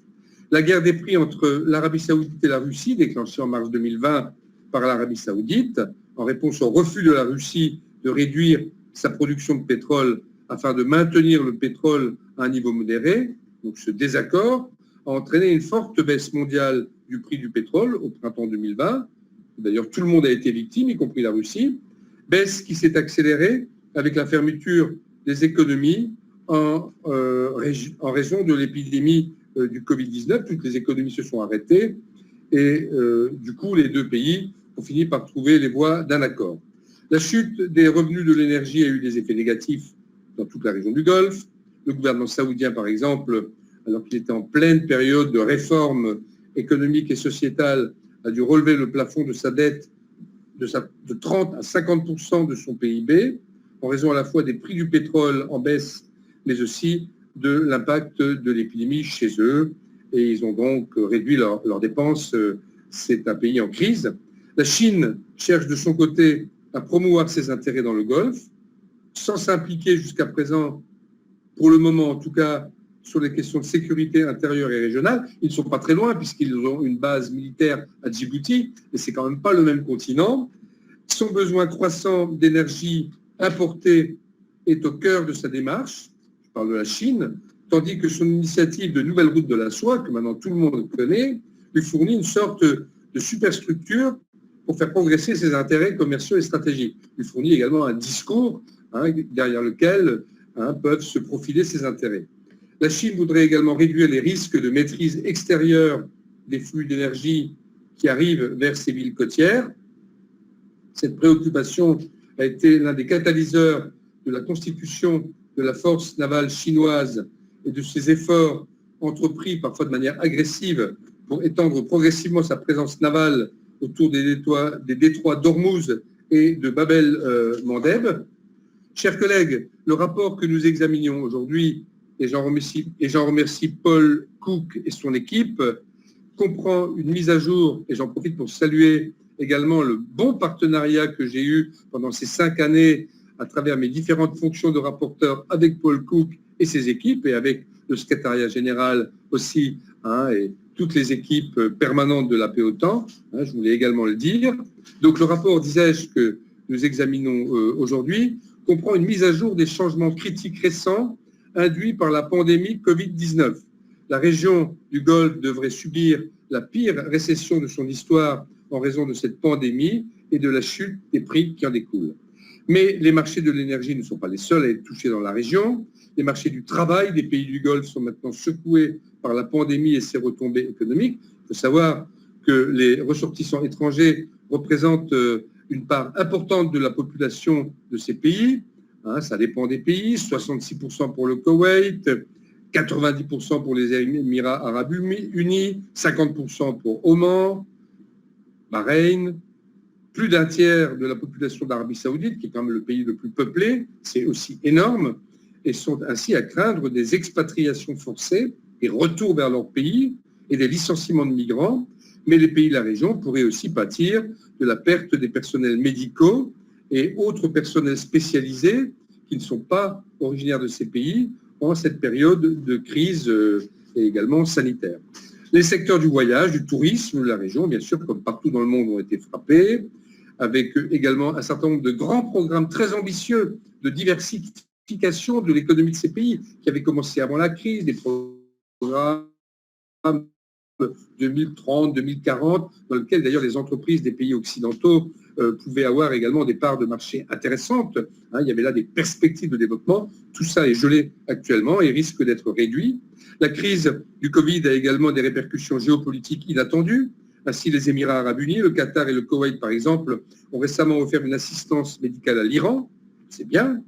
Speaker 3: La guerre des prix entre l'Arabie saoudite et la Russie, déclenchée en mars 2020 par l'Arabie saoudite, en réponse au refus de la Russie de réduire sa production de pétrole afin de maintenir le pétrole à un niveau modéré, donc ce désaccord a entraîné une forte baisse mondiale du prix du pétrole au printemps 2020. D'ailleurs, tout le monde a été victime, y compris la Russie. Baisse qui s'est accélérée avec la fermeture des économies en raison de l'épidémie du Covid-19. Toutes les économies se sont arrêtées et du coup, les deux pays ont fini par trouver les voies d'un accord. La chute des revenus de l'énergie a eu des effets négatifs dans toute la région du Golfe. Le gouvernement saoudien, par exemple, alors qu'il était en pleine période de réforme économique et sociétale, a dû relever le plafond de sa dette de 30 à 50% de son PIB, en raison à la fois des prix du pétrole en baisse, mais aussi de l'impact de l'épidémie chez eux. Et ils ont donc réduit leurs dépenses. C'est un pays en crise. La Chine cherche de son côté à promouvoir ses intérêts dans le Golfe, sans s'impliquer jusqu'à présent, pour le moment en tout cas, sur les questions de sécurité intérieure et régionale. Ils ne sont pas très loin puisqu'ils ont une base militaire à Djibouti, mais c'est quand même pas le même continent. Son besoin croissant d'énergie importée est au cœur de sa démarche, je parle de la Chine, tandis que son initiative de nouvelle route de la soie, que maintenant tout le monde connaît, lui fournit une sorte de superstructure pour faire progresser ses intérêts commerciaux et stratégiques. Il fournit également un discours derrière lequel peuvent se profiler ses intérêts. La Chine voudrait également réduire les risques de maîtrise extérieure des flux d'énergie qui arrivent vers ces villes côtières. Cette préoccupation a été l'un des catalyseurs de la constitution de la force navale chinoise et de ses efforts entrepris parfois de manière agressive pour étendre progressivement sa présence navale autour des détroits d'Ormuz et de Bab el-Mandeb. Chers collègues, le rapport que nous examinions aujourd'hui, et j'en remercie Paul Cook et son équipe, comprend une mise à jour, et j'en profite pour saluer également le bon partenariat que j'ai eu pendant ces 5 années à travers mes différentes fonctions de rapporteur avec Paul Cook et ses équipes, et avec le secrétariat général aussi, et toutes les équipes permanentes de la POTAN, je voulais également le dire. Donc le rapport, disais-je, que nous examinons aujourd'hui, comprend une mise à jour des changements critiques récents induits par la pandémie Covid-19. La région du Golfe devrait subir la pire récession de son histoire en raison de cette pandémie et de la chute des prix qui en découlent. Mais les marchés de l'énergie ne sont pas les seuls à être touchés dans la région. Les marchés du travail des pays du Golfe sont maintenant secoués par la pandémie et ses retombées économiques. Il faut savoir que les ressortissants étrangers représentent une part importante de la population de ces pays. Ça dépend des pays, 66% pour le Koweït, 90% pour les Émirats arabes unis, 50% pour Oman, Bahreïn, plus d'un tiers de la population d'Arabie Saoudite, qui est quand même le pays le plus peuplé, c'est aussi énorme, et sont ainsi à craindre des expatriations forcées, des retours vers leur pays et des licenciements de migrants. Mais les pays de la région pourraient aussi pâtir de la perte des personnels médicaux et autres personnels spécialisés qui ne sont pas originaires de ces pays en cette période de crise et également sanitaire. Les secteurs du voyage, du tourisme de la région, bien sûr, comme partout dans le monde, ont été frappés, avec également un certain nombre de grands programmes très ambitieux de diversification de l'économie de ces pays, qui avaient commencé avant la crise, des programmes 2030, 2040, dans lesquels d'ailleurs les entreprises des pays occidentaux pouvaient avoir également des parts de marché intéressantes. Il y avait là des perspectives de développement. Tout ça est gelé actuellement et risque d'être réduit. La crise du Covid a également des répercussions géopolitiques inattendues. Ainsi, les Émirats arabes unis, le Qatar et le Koweït, par exemple, ont récemment offert une assistance médicale à l'Iran. C'est bien.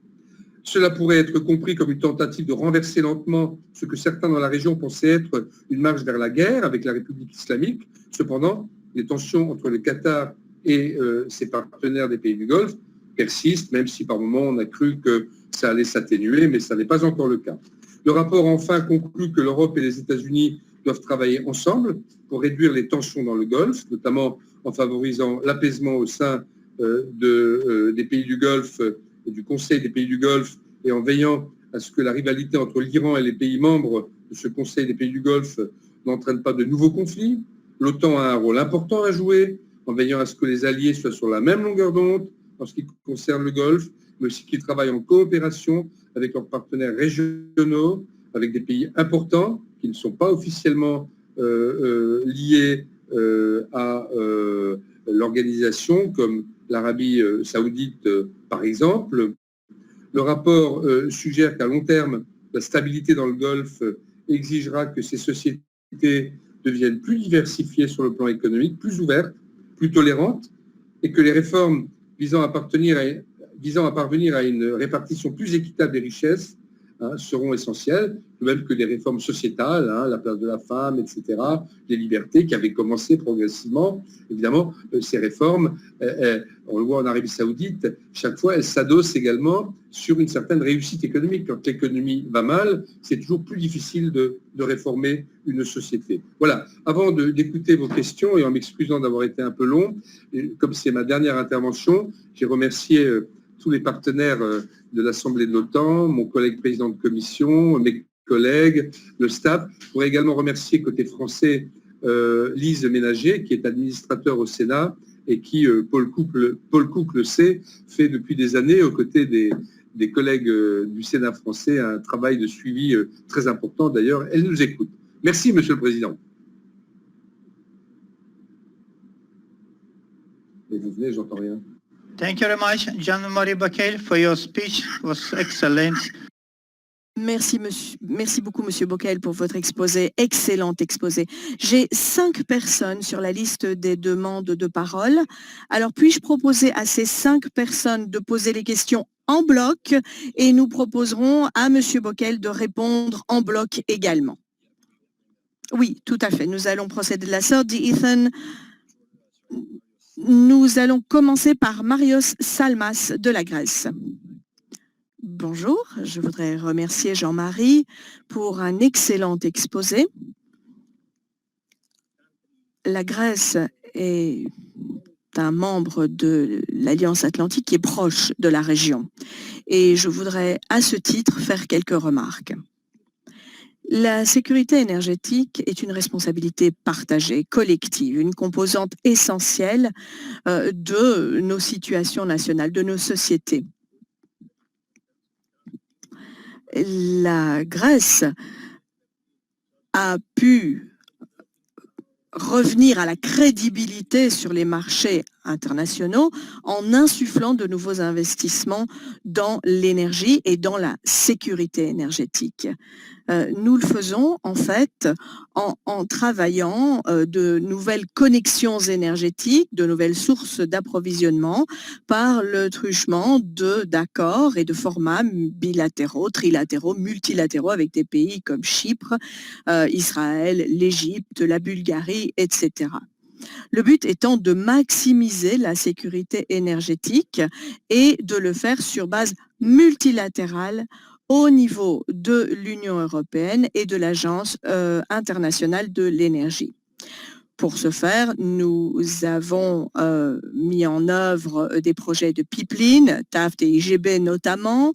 Speaker 3: Cela pourrait être compris comme une tentative de renverser lentement ce que certains dans la région pensaient être une marche vers la guerre avec la République islamique. Cependant, les tensions entre le Qatar et ses partenaires des pays du Golfe persistent, même si par moments on a cru que ça allait s'atténuer, mais ça n'est pas encore le cas. Le rapport enfin conclut que l'Europe et les États-Unis doivent travailler ensemble pour réduire les tensions dans le Golfe, notamment en favorisant l'apaisement au sein des pays du Golfe et du Conseil des pays du Golfe et en veillant à ce que la rivalité entre l'Iran et les pays membres de ce Conseil des pays du Golfe n'entraîne pas de nouveaux conflits. L'OTAN a un rôle important à jouer en veillant à ce que les alliés soient sur la même longueur d'onde en ce qui concerne le Golfe, mais aussi qu'ils travaillent en coopération avec leurs partenaires régionaux, avec des pays importants qui ne sont pas officiellement liés à l'organisation, comme l'Arabie saoudite, par exemple. Le rapport suggère qu'à long terme, la stabilité dans le Golfe exigera que ces sociétés deviennent plus diversifiées sur le plan économique, plus ouvertes, plus tolérantes, et que les réformes visant à parvenir à une répartition plus équitable des richesses seront essentielles, de même que les réformes sociétales, la place de la femme, etc., les libertés qui avaient commencé progressivement. Évidemment, ces réformes, on le voit en Arabie Saoudite, chaque fois, elles s'adossent également sur une certaine réussite économique. Quand l'économie va mal, c'est toujours plus difficile de réformer une société. Voilà. Avant d'écouter vos questions, et en m'excusant d'avoir été un peu long, comme c'est ma dernière intervention, j'ai remercié tous les partenaires de l'Assemblée de l'OTAN, mon collègue président de commission, mes collègues, le staff. Je voudrais également remercier côté français Lise Ménager, qui est administrateur au Sénat et qui, Paul Cook le sait, fait depuis des années aux côtés des collègues du Sénat français un travail de suivi très important. D'ailleurs, elle nous écoute. Merci, Monsieur le Président. Et vous venez, j'entends rien.
Speaker 1: Thank you very much, Jean-Marie Bockel, for your speech. It was excellent.
Speaker 6: Merci beaucoup, Monsieur Bockel, pour votre exposé, excellent exposé. J'ai 5 personnes sur la liste des demandes de parole. Alors, puis-je proposer à ces 5 personnes de poser les questions en bloc et nous proposerons à Monsieur Bockel de répondre en bloc également. Oui, tout à fait. Nous allons procéder de la sorte, dit Ethan. Nous allons commencer par Marios Salmas de la Grèce. Bonjour, je voudrais remercier Jean-Marie pour un excellent exposé. La Grèce est un membre de l'Alliance Atlantique qui est proche de la région. Et je voudrais à ce titre faire quelques remarques. La sécurité énergétique est une responsabilité partagée, collective, une composante essentielle de nos situations nationales, de nos sociétés. La Grèce a pu revenir à la crédibilité sur les marchés internationaux en insufflant de nouveaux investissements dans l'énergie et dans la sécurité énergétique. Nous le faisons en fait en travaillant de nouvelles connexions énergétiques, de nouvelles sources d'approvisionnement par le truchement d'accords et de formats bilatéraux, trilatéraux, multilatéraux avec des pays comme Chypre, Israël, l'Égypte, la Bulgarie, etc. Le but étant de maximiser la sécurité énergétique et de le faire sur base multilatérale au niveau de l'Union européenne et de l'Agence internationale de l'énergie. Pour ce faire, nous avons mis en œuvre des projets de pipeline, TAFT et IGB notamment,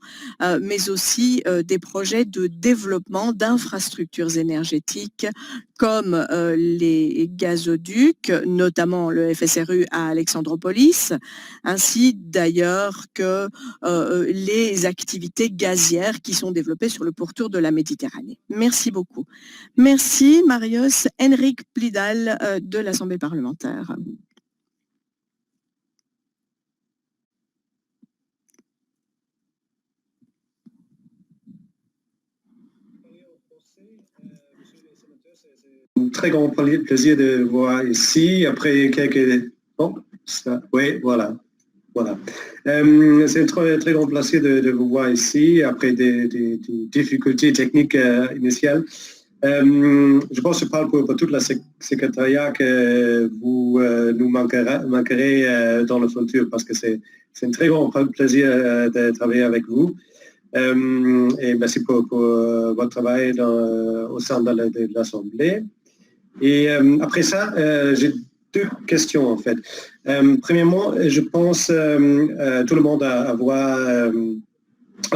Speaker 6: mais aussi des projets de développement d'infrastructures énergétiques comme les gazoducs, notamment le FSRU à Alexandropolis, ainsi d'ailleurs que les activités gazières qui sont développées sur le pourtour de la Méditerranée. Merci beaucoup. Merci Marius. Henrik Blidal de l'Assemblée parlementaire.
Speaker 7: Un très grand plaisir de vous voir ici après quelques... Oh, ça... Oui, voilà. C'est un très grand plaisir de vous voir ici après des difficultés techniques initiales. Je pense que je parle pour toute la secrétariat que vous nous manquerez dans le futur parce que c'est un très grand plaisir de travailler avec vous. Et merci pour votre travail au sein de l'Assemblée. Et après ça, j'ai deux questions en fait. Premièrement, je pense tout le monde a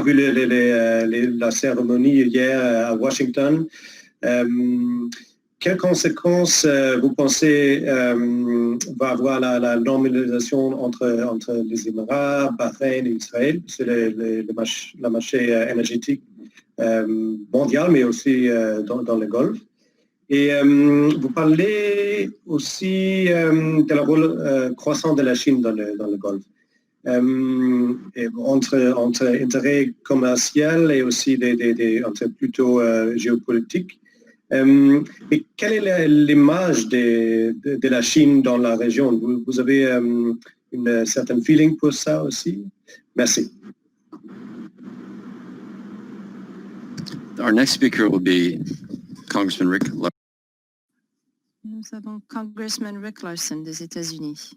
Speaker 7: vu la cérémonie hier à Washington. Quelles conséquences vous pensez va avoir la normalisation entre les Émirats, Bahreïn et Israël sur le marché énergétique mondial, mais aussi dans le Golfe? Et vous parlez aussi de la rôle croissant de la Chine dans le Golfe. Entre intérêts commerciaux et aussi entre plutôt géopolitiques. Et quelle est l'image de la Chine dans la région? Vous avez une certaine feeling pour ça aussi? Merci.
Speaker 4: Our next speaker will be Congressman Rick Larsen.
Speaker 2: Nous avons Congressman Rick Larsen des États-Unis.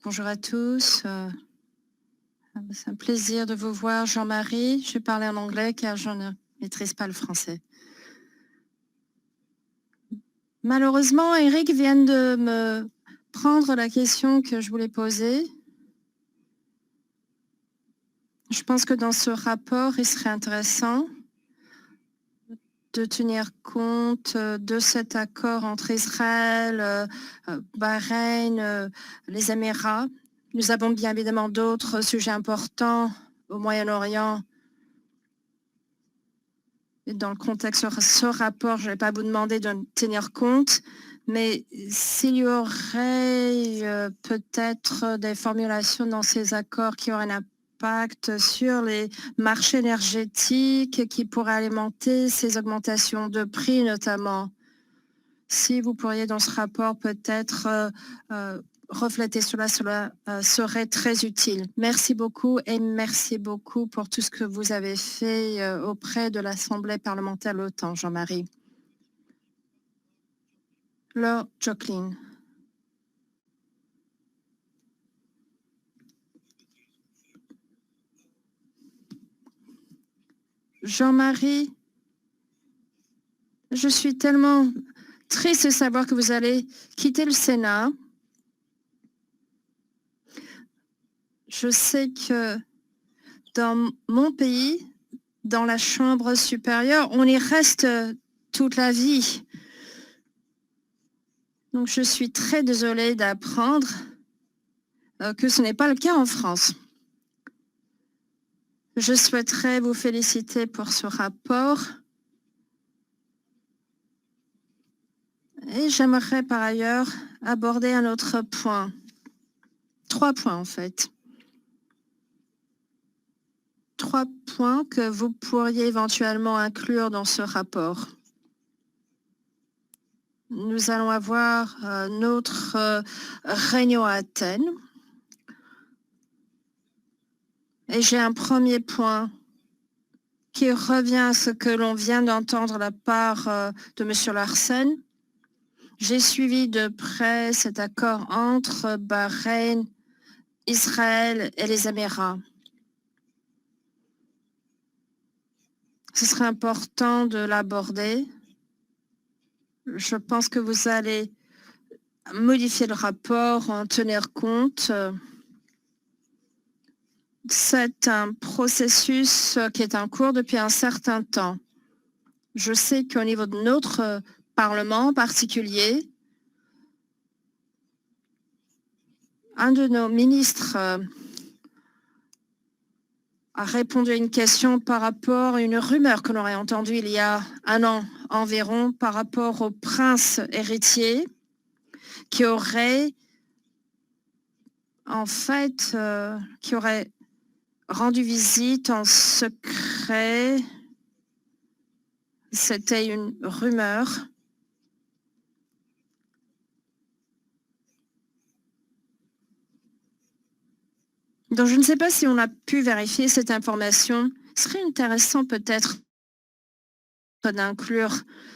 Speaker 2: Bonjour à tous. C'est un plaisir de vous voir, Jean-Marie. Je vais parler en anglais car je ne maîtrise pas le français. Malheureusement, Eric vient de me prendre la question que je voulais poser. Je pense que dans ce rapport, il serait intéressant de tenir compte de cet accord entre Israël, Bahreïn, les Émirats. Nous avons bien évidemment d'autres sujets importants au Moyen-Orient. Et dans le contexte de ce rapport, je ne vais pas vous demander de tenir compte, mais s'il y aurait peut-être des formulations dans ces accords qui auraient un impact sur les marchés énergétiques qui pourraient alimenter ces augmentations de prix notamment. Si vous pourriez dans ce rapport peut-être refléter cela serait très utile. Merci beaucoup et merci beaucoup pour tout ce que vous avez fait auprès de l'Assemblée parlementaire de l'OTAN, Jean-Marie. Lord Jocelyne. Jean-Marie, je suis tellement triste de savoir que vous allez quitter le Sénat. Je sais que dans mon pays, dans la Chambre supérieure, on y reste toute la vie. Donc je suis très désolée d'apprendre que ce n'est pas le cas en France. Je souhaiterais vous féliciter pour ce rapport. Et j'aimerais par ailleurs aborder un autre point. 3 points en fait. 3 points que vous pourriez éventuellement inclure dans ce rapport. Nous allons avoir notre réunion à Athènes. Et j'ai un premier point qui revient à ce que l'on vient d'entendre de la part de M. Larsen, j'ai suivi de près cet accord entre Bahreïn, Israël et les Émirats. Ce serait important de l'aborder. Je pense que vous allez modifier le rapport, en tenir compte. C'est un processus qui est en cours depuis un certain temps. Je sais qu'au niveau de notre Parlement en particulier, un de nos ministres a répondu à une question par rapport à une rumeur que l'on aurait entendue il y a un an environ par rapport au prince héritier qui aurait en fait qui aurait rendu visite en secret. C'était une rumeur. Donc je ne sais pas si on a pu vérifier cette information. Ce serait intéressant peut-être d'inclure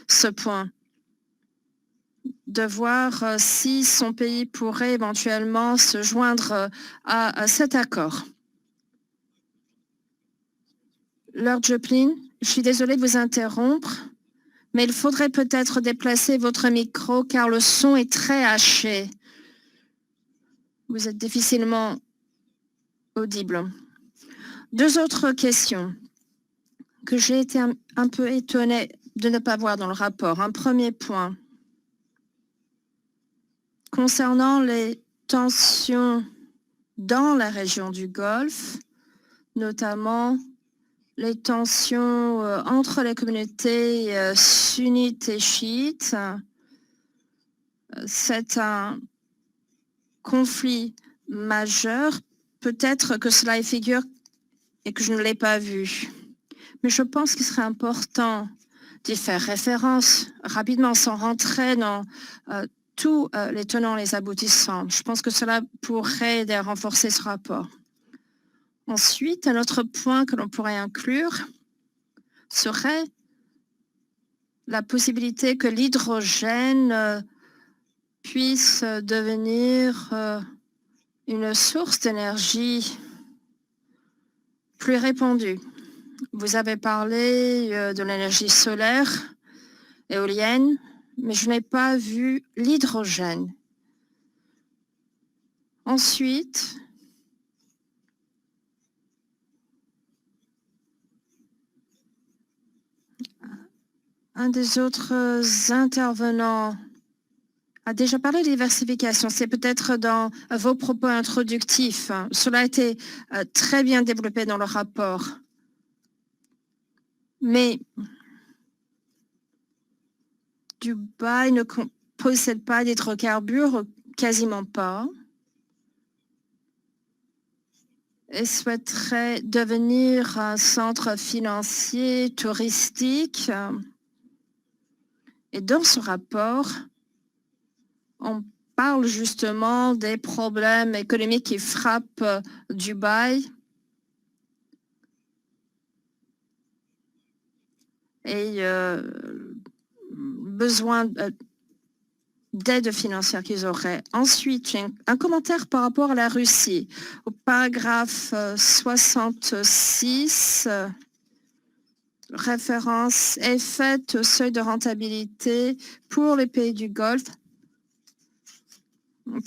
Speaker 2: ce point, de voir si son pays pourrait éventuellement se joindre à cet accord. Lord Joplin, je suis désolée de vous interrompre, mais il faudrait peut-être déplacer votre micro car le son est très haché. Vous êtes difficilement audible. Deux autres questions que j'ai été un peu étonnée de ne pas voir dans le rapport. Un premier point concernant les tensions dans la région du Golfe, notamment les tensions entre les communautés sunnites et chiites. C'est un conflit majeur. Peut-être que cela y figure et que je ne l'ai pas vu. Mais je pense qu'il serait important d'y faire référence rapidement sans rentrer dans tous les tenants et les aboutissants. Je pense que cela pourrait aider à renforcer ce rapport. Ensuite, un autre point que l'on pourrait inclure serait la possibilité que l'hydrogène puisse devenir une source d'énergie plus répandue. Vous avez parlé de l'énergie solaire, éolienne, mais je n'ai pas vu l'hydrogène. Ensuite, un des autres intervenants a déjà parlé de diversification. C'est peut-être dans vos propos introductifs. Cela a été très bien développé dans le rapport. Mais Dubaï ne possède pas d'hydrocarbures, quasiment pas, et souhaiterait devenir un centre financier touristique. Et dans ce rapport, on parle justement des problèmes économiques qui frappent Dubaï. Et besoin d'aide financière qu'ils auraient. Ensuite, un commentaire par rapport à la Russie. Au paragraphe 66, référence est faite au seuil de rentabilité pour les pays du Golfe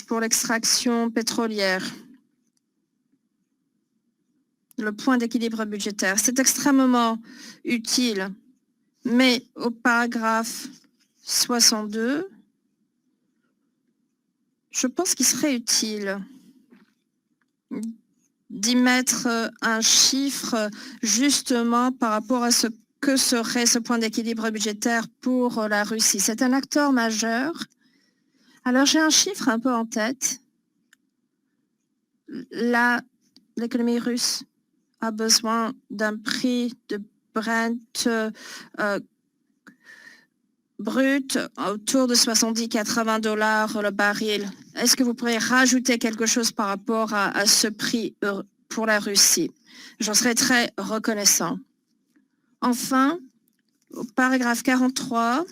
Speaker 2: pour l'extraction pétrolière. Le point d'équilibre budgétaire, c'est extrêmement utile. Mais au paragraphe 62, je pense qu'il serait utile d'y mettre un chiffre justement par rapport à ce que serait ce point d'équilibre budgétaire pour la Russie. C'est un acteur majeur. Alors j'ai un chiffre un peu en tête. L'économie russe a besoin d'un prix de Brent brut autour de 70-80 $ le baril. Est-ce que vous pourriez rajouter quelque chose par rapport à ce prix pour la Russie? J'en serais très reconnaissant. Enfin, au paragraphe 43,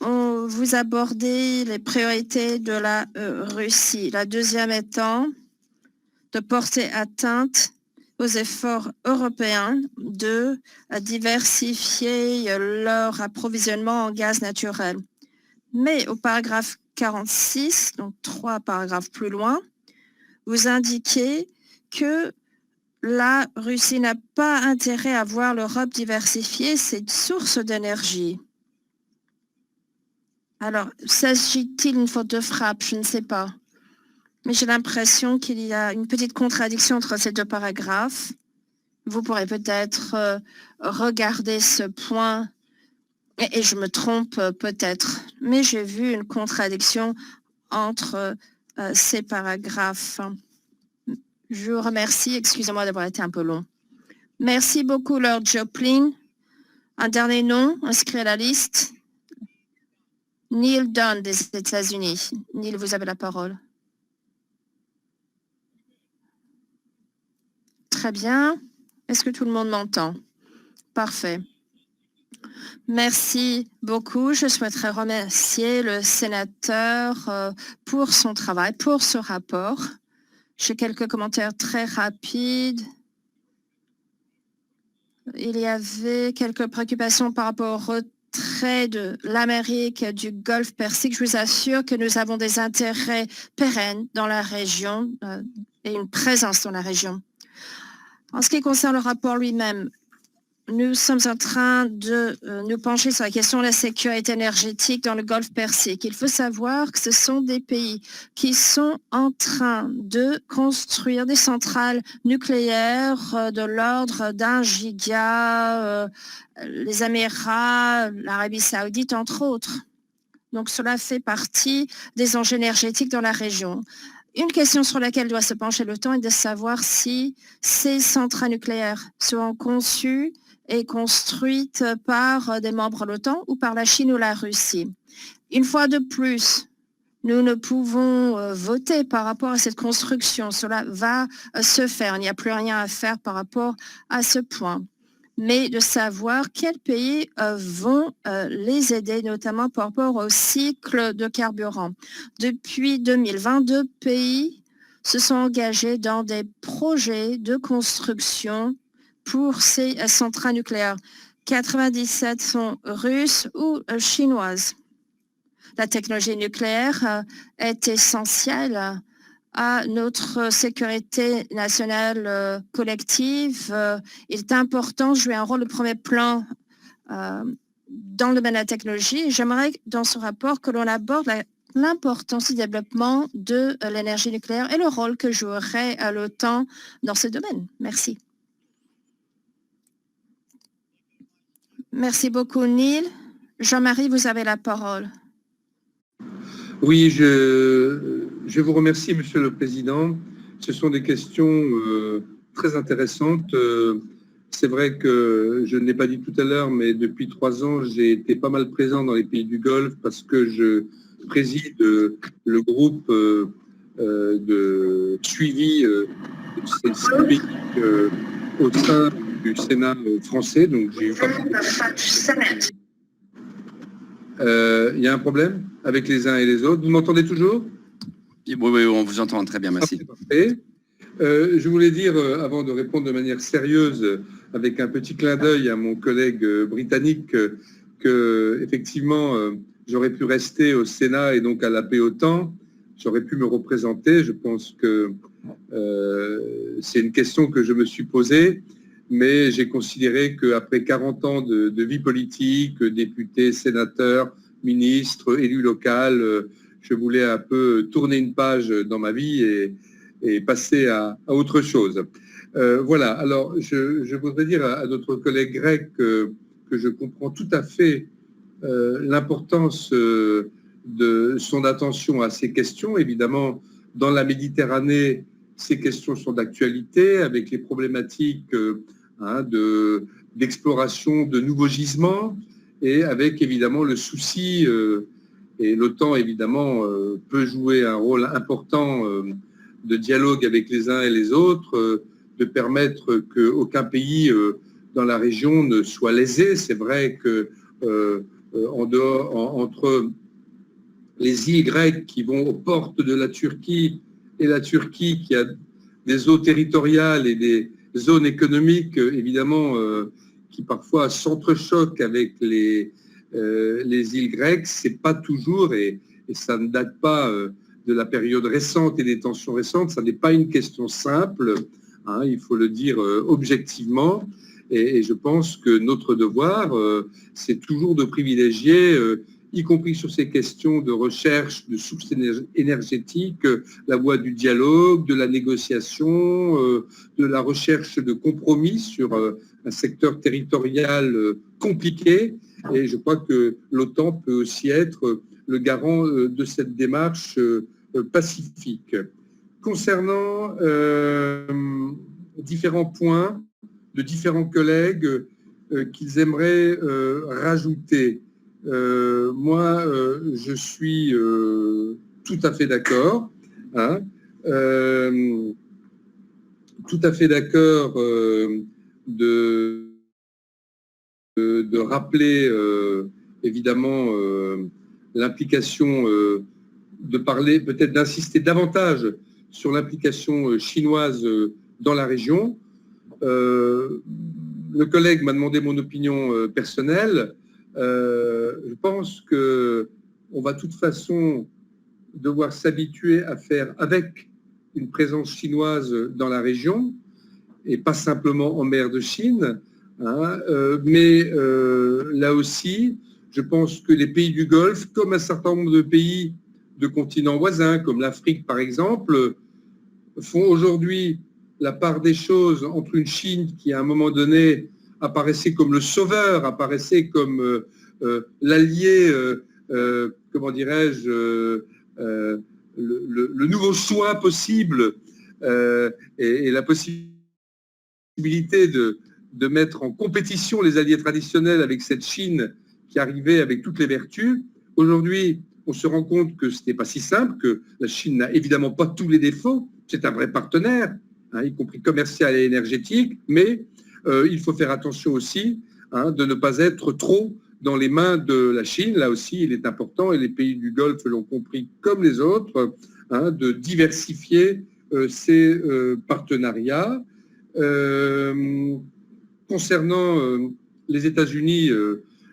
Speaker 2: vous abordez les priorités de la Russie. La deuxième étant de porter atteinte aux efforts européens de diversifier leur approvisionnement en gaz naturel. Mais au paragraphe 46, donc 3 paragraphes plus loin, vous indiquez que la Russie n'a pas intérêt à voir l'Europe diversifier ses sources d'énergie. Alors, s'agit-il d'une faute de frappe? Je ne sais pas. Mais j'ai l'impression qu'il y a une petite contradiction entre ces deux paragraphes. Vous pourrez peut-être regarder ce point, et je me trompe peut-être, mais j'ai vu une contradiction entre ces paragraphes. Je vous remercie, excusez-moi d'avoir été un peu long. Merci beaucoup, Lord Joplin. Un dernier nom inscrit à la liste. Neil Dunn des États-Unis. Neil, vous avez la parole. Très bien. Est-ce que tout le monde m'entend? Parfait. Merci beaucoup. Je souhaiterais remercier le sénateur pour son travail, pour ce rapport. J'ai quelques commentaires très rapides. Il y avait quelques préoccupations par rapport au retrait de l'Amérique du Golfe Persique. Je vous assure que nous avons des intérêts pérennes dans la région et une présence dans la région. En ce qui concerne le rapport lui-même, nous sommes en train de nous pencher sur la question de la sécurité énergétique dans le Golfe Persique. Il faut savoir que ce sont des pays qui sont en train de construire des centrales nucléaires de l'ordre d'1 giga, les Émirats, l'Arabie Saoudite, entre autres. Donc cela fait partie des enjeux énergétiques dans la région. Une question sur laquelle doit se pencher le temps est de savoir si ces centrales nucléaires seront conçues et construite par des membres de l'OTAN ou par la Chine ou la Russie. Une fois de plus, nous ne pouvons voter par rapport à cette construction. Cela va se faire. Il n'y a plus rien à faire par rapport à ce point. Mais de savoir quels pays vont les aider, notamment par rapport au cycle de carburant. Depuis 2022 pays se sont engagés dans des projets de construction pour ces centrales nucléaires. 97 sont russes ou chinoises. La technologie nucléaire est essentielle à notre sécurité nationale collective. Il est important de jouer un rôle de premier plan dans le domaine de la technologie. J'aimerais dans ce rapport que l'on aborde l'importance du développement de l'énergie nucléaire et le rôle que jouerait l'OTAN dans ce domaine. Merci. Merci beaucoup, Neil. Jean-Marie, vous avez la parole.
Speaker 3: Oui, je vous remercie, Monsieur le Président. Ce sont des questions très intéressantes. C'est vrai que je ne l'ai pas dit tout à l'heure, mais depuis 3 ans, j'ai été pas mal présent dans les pays du Golfe parce que je préside le groupe de suivi de ces pays au sein du Sénat français. Donc j'ai eu il y a un problème avec les uns et les autres. Vous m'entendez toujours?
Speaker 4: Oui, on vous entend très bien, merci.
Speaker 3: Parfait. Je voulais dire, avant de répondre de manière sérieuse, avec un petit clin d'œil à mon collègue britannique, que effectivement, j'aurais pu rester au Sénat et donc à la paix OTAN. J'aurais pu me représenter. Je pense que c'est une question que je me suis posée, mais j'ai considéré qu'après 40 ans de vie politique, député, sénateur, ministre, élu local, je voulais un peu tourner une page dans ma vie et passer à autre chose. Voilà, alors je voudrais dire à notre collègue grec que je comprends tout à fait l'importance de son attention à ces questions. Évidemment, dans la Méditerranée, ces questions sont d'actualité avec les problématiques d'exploration de nouveaux gisements et avec évidemment le souci, et l'OTAN évidemment peut jouer un rôle important de dialogue avec les uns et les autres, de permettre qu'aucun pays dans la région ne soit lésée. C'est vrai que entre les îles grecques qui vont aux portes de la Turquie et la Turquie qui a des eaux territoriales et des zones économiques, évidemment, qui parfois s'entrechoquent avec les îles grecques, c'est pas toujours, et ça ne date pas de la période récente et des tensions récentes, ça n'est pas une question simple, hein, il faut le dire objectivement, et je pense que notre devoir, c'est toujours de privilégier, y compris sur ces questions de recherche de sources énergétiques, la voie du dialogue, de la négociation, de la recherche de compromis sur un secteur territorial compliqué. Et je crois que l'OTAN peut aussi être le garant de cette démarche pacifique. Concernant différents points de différents collègues qu'ils aimeraient rajouter, moi, je suis tout à fait d'accord, hein, tout à fait d'accord de rappeler évidemment l'implication, de parler, peut-être d'insister davantage sur l'implication chinoise dans la région. Le collègue m'a demandé mon opinion personnelle. Je pense qu'on va de toute façon devoir s'habituer à faire avec une présence chinoise dans la région, et pas simplement en mer de Chine, hein, mais là aussi, je pense que les pays du Golfe, comme un certain nombre de pays de continents voisins, comme l'Afrique par exemple, font aujourd'hui la part des choses entre une Chine qui, à un moment donné, apparaissait comme le sauveur, apparaissait comme l'allié, comment dirais-je, le nouveau soin possible, et la possibilité de mettre en compétition les alliés traditionnels avec cette Chine qui arrivait avec toutes les vertus. Aujourd'hui, on se rend compte que ce n'est pas si simple, que la Chine n'a évidemment pas tous les défauts. C'est un vrai partenaire, hein, y compris commercial et énergétique, mais il faut faire attention aussi, hein, de ne pas être trop dans les mains de la Chine. Là aussi, il est important, et les pays du Golfe l'ont compris comme les autres, hein, de diversifier ces partenariats. Concernant les États-Unis,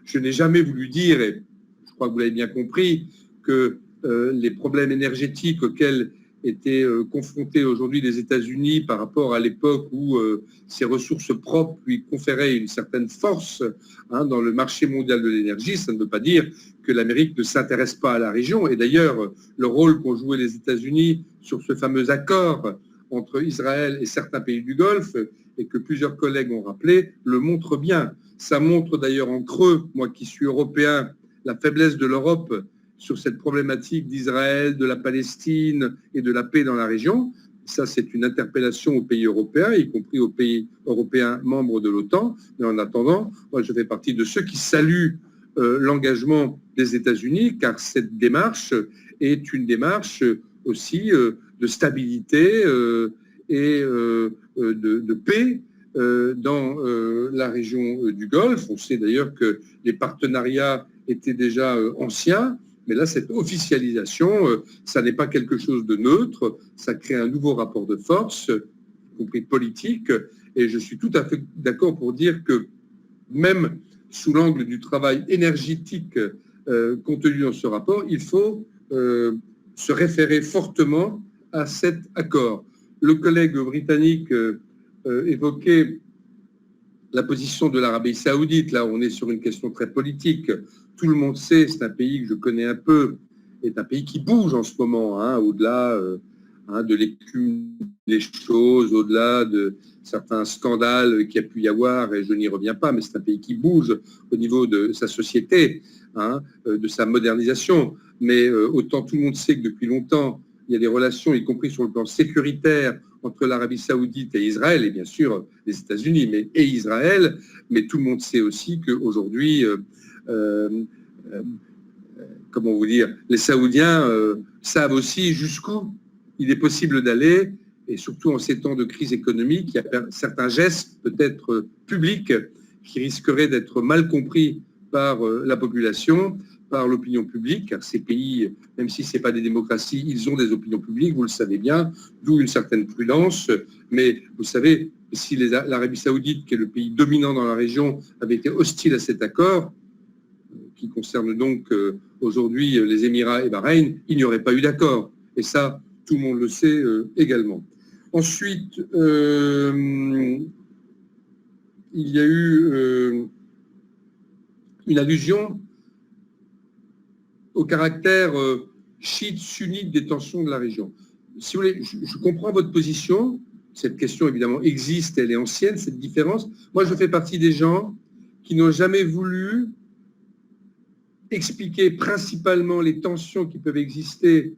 Speaker 3: je n'ai jamais voulu dire, et je crois que vous l'avez bien compris, que les problèmes énergétiques auxquels étaient confrontés aujourd'hui les États-Unis par rapport à l'époque où ses ressources propres lui conféraient une certaine force, hein, dans le marché mondial de l'énergie, ça ne veut pas dire que l'Amérique ne s'intéresse pas à la région. Et d'ailleurs, le rôle qu'ont joué les États-Unis sur ce fameux accord entre Israël et certains pays du Golfe, et que plusieurs collègues ont rappelé, le montre bien. Ça montre d'ailleurs en creux, moi qui suis européen, la faiblesse de l'Europe sur cette problématique d'Israël, de la Palestine et de la paix dans la région. Ça, c'est une interpellation aux pays européens, y compris aux pays européens membres de l'OTAN. Mais en attendant, moi, je fais partie de ceux qui saluent l'engagement des États-Unis, car cette démarche est une démarche aussi de stabilité et de paix dans la région du Golfe. On sait d'ailleurs que les partenariats étaient déjà anciens, mais là, cette officialisation, ça n'est pas quelque chose de neutre, ça crée un nouveau rapport de force, y compris politique, et je suis tout à fait d'accord pour dire que même sous l'angle du travail énergétique contenu dans ce rapport, il faut se référer fortement à cet accord. Le collègue britannique évoquait la position de l'Arabie saoudite. Là, on est sur une question très politique. Tout le monde sait, c'est un pays que je connais un peu, est un pays qui bouge en ce moment, hein, au-delà de l'écume des choses, au-delà de certains scandales qu'il y a pu y avoir, et je n'y reviens pas, mais c'est un pays qui bouge au niveau de sa société, hein, de sa modernisation. Mais autant tout le monde sait que depuis longtemps, il y a des relations, y compris sur le plan sécuritaire, entre l'Arabie saoudite et Israël, et bien sûr les États-Unis, et Israël, mais tout le monde sait aussi qu'aujourd'hui, comment vous dire, les Saoudiens savent aussi jusqu'où il est possible d'aller, et surtout en ces temps de crise économique, il y a certains gestes peut-être publics qui risqueraient d'être mal compris par la population, par l'opinion publique, car ces pays, même si ce n'est pas des démocraties, ils ont des opinions publiques, vous le savez bien, d'où une certaine prudence. Mais vous savez, si l'Arabie saoudite, qui est le pays dominant dans la région, avait été hostile à cet accord, qui concerne donc aujourd'hui les Émirats et Bahreïn, il n'y aurait pas eu d'accord. Et ça, tout le monde le sait également. Ensuite, il y a eu une allusion au caractère chiite-sunnite des tensions de la région. Si vous voulez, je comprends votre position. Cette question, évidemment, existe, elle est ancienne, cette différence. Moi, je fais partie des gens qui n'ont jamais voulu expliquer principalement les tensions qui peuvent exister,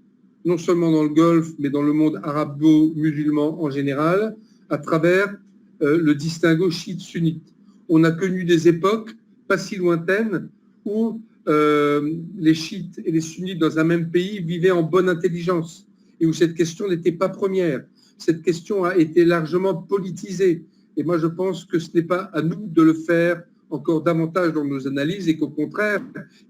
Speaker 3: non seulement dans le Golfe, mais dans le monde arabo-musulman en général, à travers le distinguo chiite-sunnite. On a connu des époques pas si lointaines où les chiites et les sunnites dans un même pays vivaient en bonne intelligence et où cette question n'était pas première. Cette question a été largement politisée. Et moi, je pense que ce n'est pas à nous de le faire encore davantage dans nos analyses et qu'au contraire,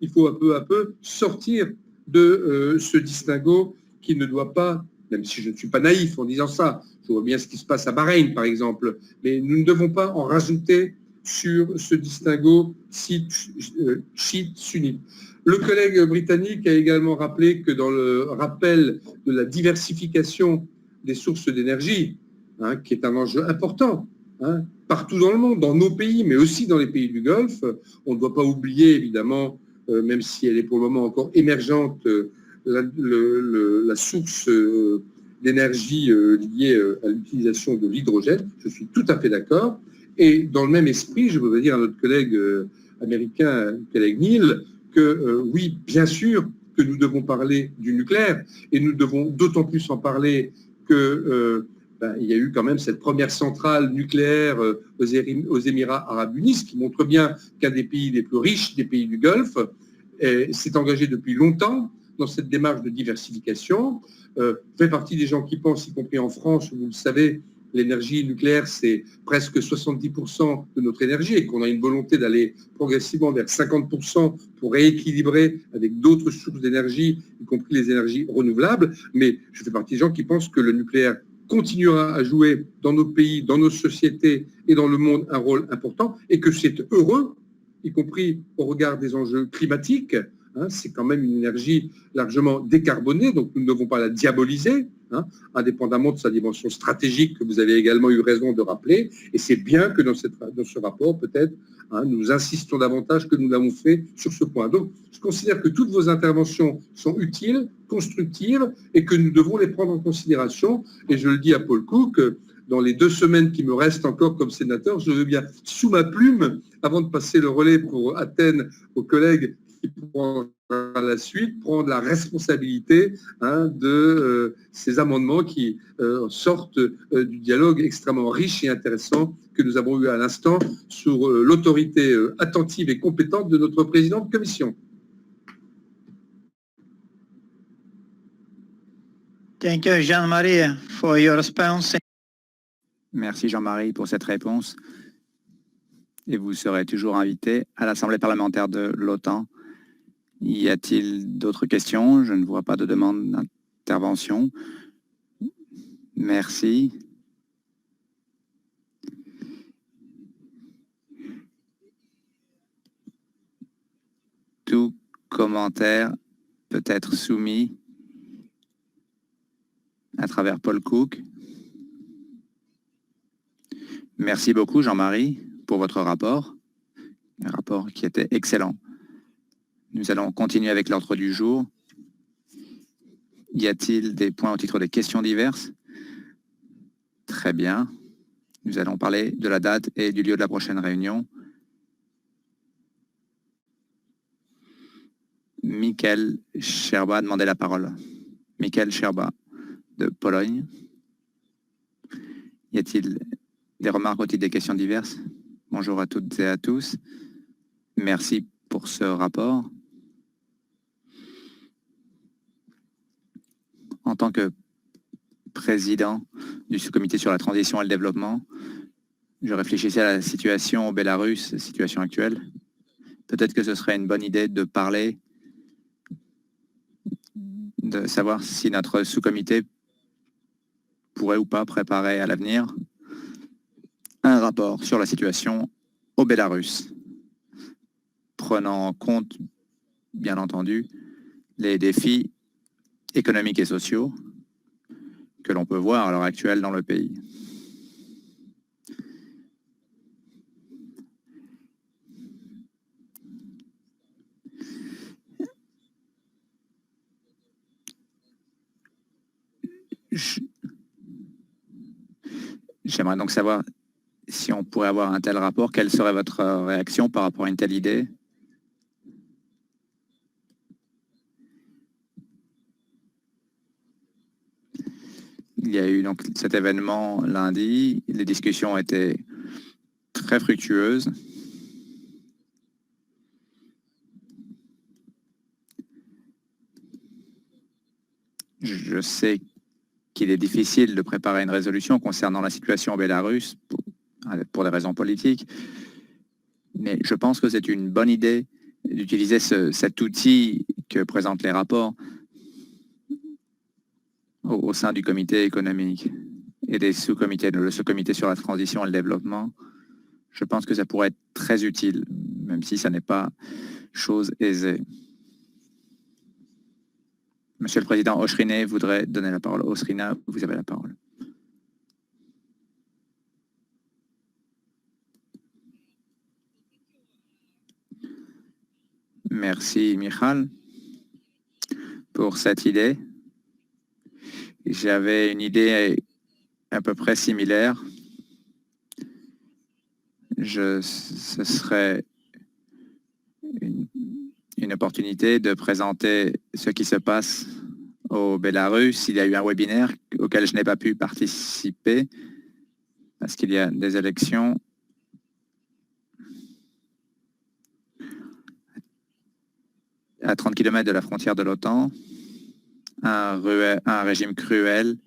Speaker 3: il faut peu à peu sortir de ce distinguo qui ne doit pas, même si je ne suis pas naïf en disant ça, je vois bien ce qui se passe à Bahreïn, par exemple, mais nous ne devons pas en rajouter sur ce distinguo chiite-sunnite. Le collègue britannique a également rappelé que dans le rappel de la diversification des sources d'énergie, qui est un enjeu important, partout dans le monde, dans nos pays, mais aussi dans les pays du Golfe, on ne doit pas oublier, évidemment, même si elle est pour le moment encore émergente, la source d'énergie liée à l'utilisation de l'hydrogène. Je suis tout à fait d'accord. Et dans le même esprit, je voudrais dire à notre collègue américain, le collègue Neil, que oui, bien sûr que nous devons parler du nucléaire, et nous devons d'autant plus en parler que il y a eu quand même cette première centrale nucléaire aux Émirats arabes unis, ce qui montre bien qu'un des pays les plus riches des pays du Golfe s'est engagé depuis longtemps dans cette démarche de diversification, fait partie des gens qui pensent, y compris en France, vous le savez, l'énergie nucléaire, c'est presque 70% de notre énergie et qu'on a une volonté d'aller progressivement vers 50% pour rééquilibrer avec d'autres sources d'énergie, y compris les énergies renouvelables. Mais je fais partie des gens qui pensent que le nucléaire continuera à jouer dans nos pays, dans nos sociétés et dans le monde un rôle important et que c'est heureux, y compris au regard des enjeux climatiques. C'est quand même une énergie largement décarbonée, donc nous ne devons pas la diaboliser, indépendamment de sa dimension stratégique que vous avez également eu raison de rappeler. Et c'est bien que dans ce rapport, peut-être, nous insistons davantage que nous l'avons fait sur ce point. Donc, je considère que toutes vos interventions sont utiles, constructives, et que nous devons les prendre en considération. Et je le dis à Paul Cook, dans les 2 semaines qui me restent encore comme sénateur, je veux bien, sous ma plume, avant de passer le relais pour Athènes aux collègues qui pourront à la suite prendre la responsabilité de ces amendements qui sortent du dialogue extrêmement riche et intéressant que nous avons eu à l'instant sur l'autorité attentive et compétente de notre président de commission.
Speaker 1: Thank you, Jean-Marie, for your response.
Speaker 5: Merci Jean-Marie pour cette réponse. Et vous serez toujours invité à l'Assemblée parlementaire de l'OTAN. Y a-t-il d'autres questions? Je ne vois pas de demande d'intervention. Merci. Tout commentaire peut être soumis à travers Paul Cook. Merci beaucoup Jean-Marie pour votre rapport, un rapport qui était excellent. Nous allons continuer avec l'ordre du jour. Y a-t-il des points au titre des questions diverses? Très bien. Nous allons parler de la date et du lieu de la prochaine réunion. Michael Sherba a demandé la parole. Michael Sherba de Pologne. Y a-t-il des remarques au titre des questions diverses? Bonjour à toutes et à tous. Merci pour ce rapport. En tant que président du sous-comité sur la transition et le développement. Je réfléchissais à la situation au Bélarus, la situation actuelle. Peut-être que ce serait une bonne idée de parler, de savoir si notre sous-comité pourrait ou pas préparer à l'avenir un rapport sur la situation au Bélarus, prenant en compte, bien entendu, les défis économiques et sociaux que l'on peut voir à l'heure actuelle dans le pays. J'aimerais donc savoir si on pourrait avoir un tel rapport, quelle serait votre réaction par rapport à une telle idée? Il y a eu donc cet événement lundi, les discussions étaient très fructueuses. Je sais qu'il est difficile de préparer une résolution concernant la situation au Bélarus pour des raisons politiques, mais je pense que c'est une bonne idée d'utiliser cet outil que présentent les rapports au sein du comité économique et des sous-comités, le sous-comité sur la transition et le développement. Je pense que ça pourrait être très utile, même si ça n'est pas chose aisée. Monsieur le Président, Oshrine voudrait donner la parole. Oshrina, vous avez la parole. Merci, Michal, pour cette idée. J'avais une idée à peu près similaire. Ce serait une opportunité de présenter ce qui se passe au Bélarus. Il y a eu un webinaire auquel je n'ai pas pu participer parce qu'il y a des élections. À 30 km de la frontière de l'OTAN, un régime cruel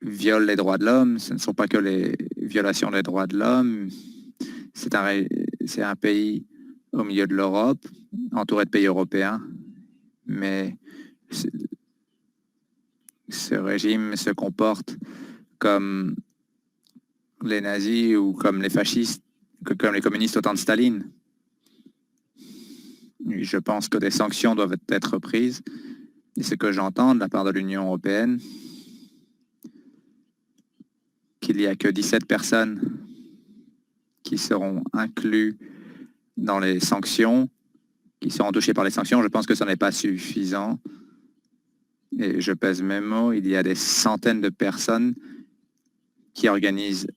Speaker 5: viole les droits de l'homme. Ce ne sont pas que les violations des droits de l'homme. C'est un pays au milieu de l'Europe, entouré de pays européens, mais ce régime se comporte comme les nazis ou comme les fascistes, comme les communistes au temps de Staline. Je pense que des sanctions doivent être prises. Et ce que j'entends de la part de l'Union européenne, qu'il n'y a que 17 personnes qui seront inclus dans les sanctions, qui seront touchés par les sanctions, je pense que ce n'est pas suffisant. Et je pèse mes mots, il y a des centaines de personnes qui organisent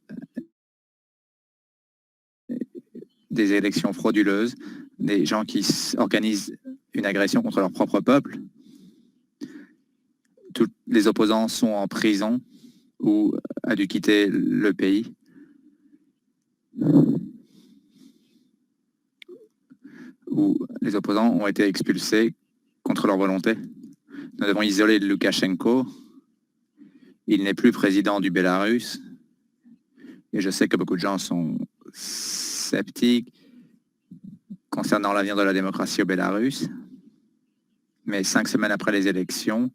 Speaker 5: des élections frauduleuses, des gens qui organisent une agression contre leur propre peuple. Tous les opposants sont en prison ou a dû quitter le pays. Où les opposants ont été expulsés contre leur volonté. Nous devons isoler Loukachenko. Il n'est plus président du Bélarus. Et je sais que beaucoup de gens sont sceptiques concernant l'avenir de la démocratie au Bélarus. Mais 5 semaines après les élections,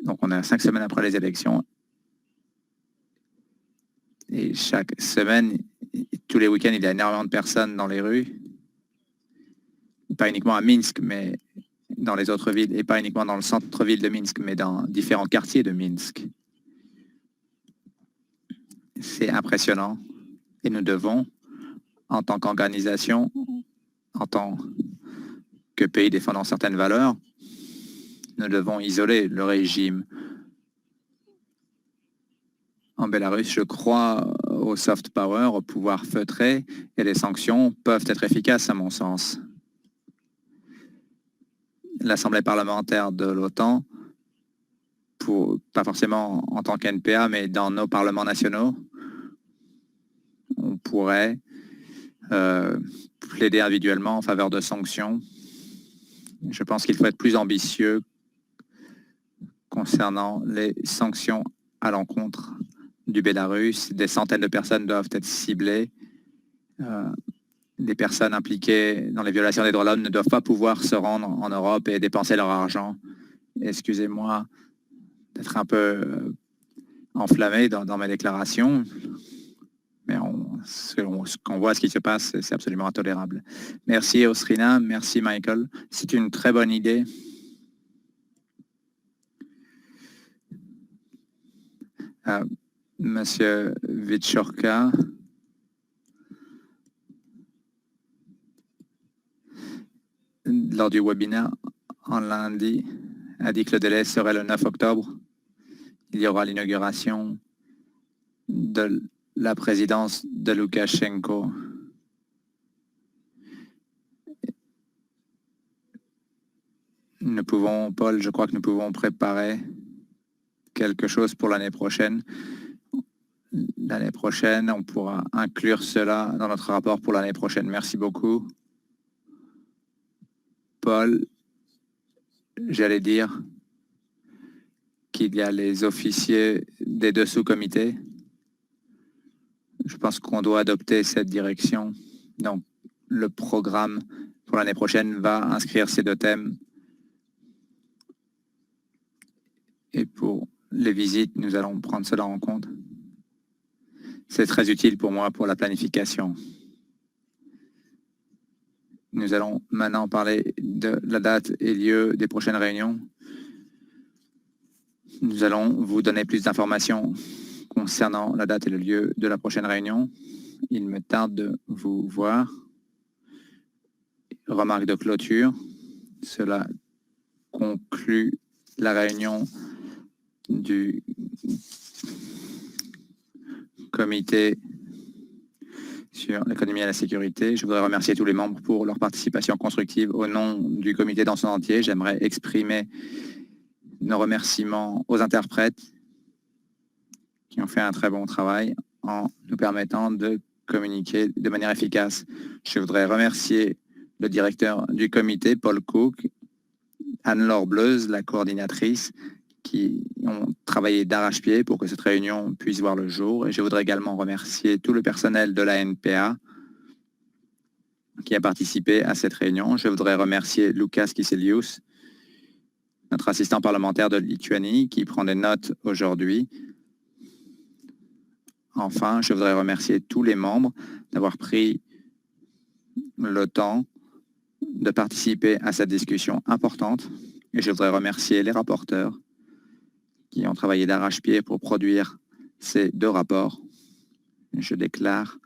Speaker 5: donc on a 5 semaines après les élections, et chaque semaine, tous les week-ends, il y a énormément de personnes dans les rues, pas uniquement à Minsk, mais dans les autres villes, et pas uniquement dans le centre-ville de Minsk, mais dans différents quartiers de Minsk. C'est impressionnant. Et nous devons, en tant qu'organisation, en tant que pays défendant certaines valeurs, nous devons isoler le régime. En Bélarus, je crois au soft power, au pouvoir feutré, et les sanctions peuvent être efficaces à mon sens. L'Assemblée parlementaire de l'OTAN, pas forcément en tant qu'NPA, mais dans nos parlements nationaux, on pourrait plaider individuellement en faveur de sanctions. Je pense qu'il faut être plus ambitieux concernant les sanctions à l'encontre du Bélarus. Des centaines de personnes doivent être ciblées. Les personnes impliquées dans les violations des droits de l'homme ne doivent pas pouvoir se rendre en Europe et dépenser leur argent. Excusez-moi d'être un peu enflammé dans mes déclarations, mais ce qu'on voit, ce qui se passe, c'est absolument intolérable. Merci Osrina, merci Michael. C'est une très bonne idée. Monsieur Vitchorka. Lors du webinaire en lundi, a dit que le délai serait le 9 octobre. Il y aura l'inauguration de la présidence de Loukachenko. Nous pouvons, Paul, je crois que nous pouvons préparer quelque chose pour l'année prochaine. L'année prochaine, on pourra inclure cela dans notre rapport pour l'année prochaine. Merci beaucoup. Paul, j'allais dire qu'il y a les officiers des deux sous-comités. Je pense qu'on doit adopter cette direction. Donc, le programme pour l'année prochaine va inscrire ces deux thèmes. Et pour les visites, nous allons prendre cela en compte. C'est très utile pour moi pour la planification. Nous allons maintenant parler de la date et lieu des prochaines réunions. Nous allons vous donner plus d'informations concernant la date et le lieu de la prochaine réunion. Il me tarde de vous voir. Remarque de clôture. Cela conclut la réunion du comité sur l'économie et la sécurité. Je voudrais remercier tous les membres pour leur participation constructive. Au nom du comité dans son entier, j'aimerais exprimer nos remerciements aux interprètes qui ont fait un très bon travail en nous permettant de communiquer de manière efficace. Je voudrais remercier le directeur du comité, Paul Cook, Anne-Laure Bleuze, la coordinatrice, qui ont travaillé d'arrache-pied pour que cette réunion puisse voir le jour. Et je voudrais également remercier tout le personnel de la NPA qui a participé à cette réunion. Je voudrais remercier Lukas Kiselius, notre assistant parlementaire de Lituanie, qui prend des notes aujourd'hui. Enfin, je voudrais remercier tous les membres d'avoir pris le temps de participer à cette discussion importante. Et je voudrais remercier les rapporteurs qui ont travaillé d'arrache-pied pour produire ces deux rapports. Je déclare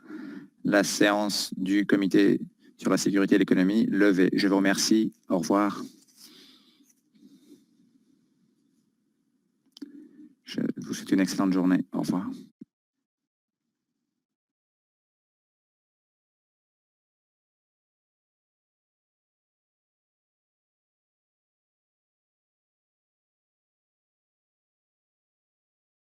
Speaker 5: la séance du comité sur la sécurité et l'économie levée. Je vous remercie. Au revoir. Je vous souhaite une excellente journée. Au revoir.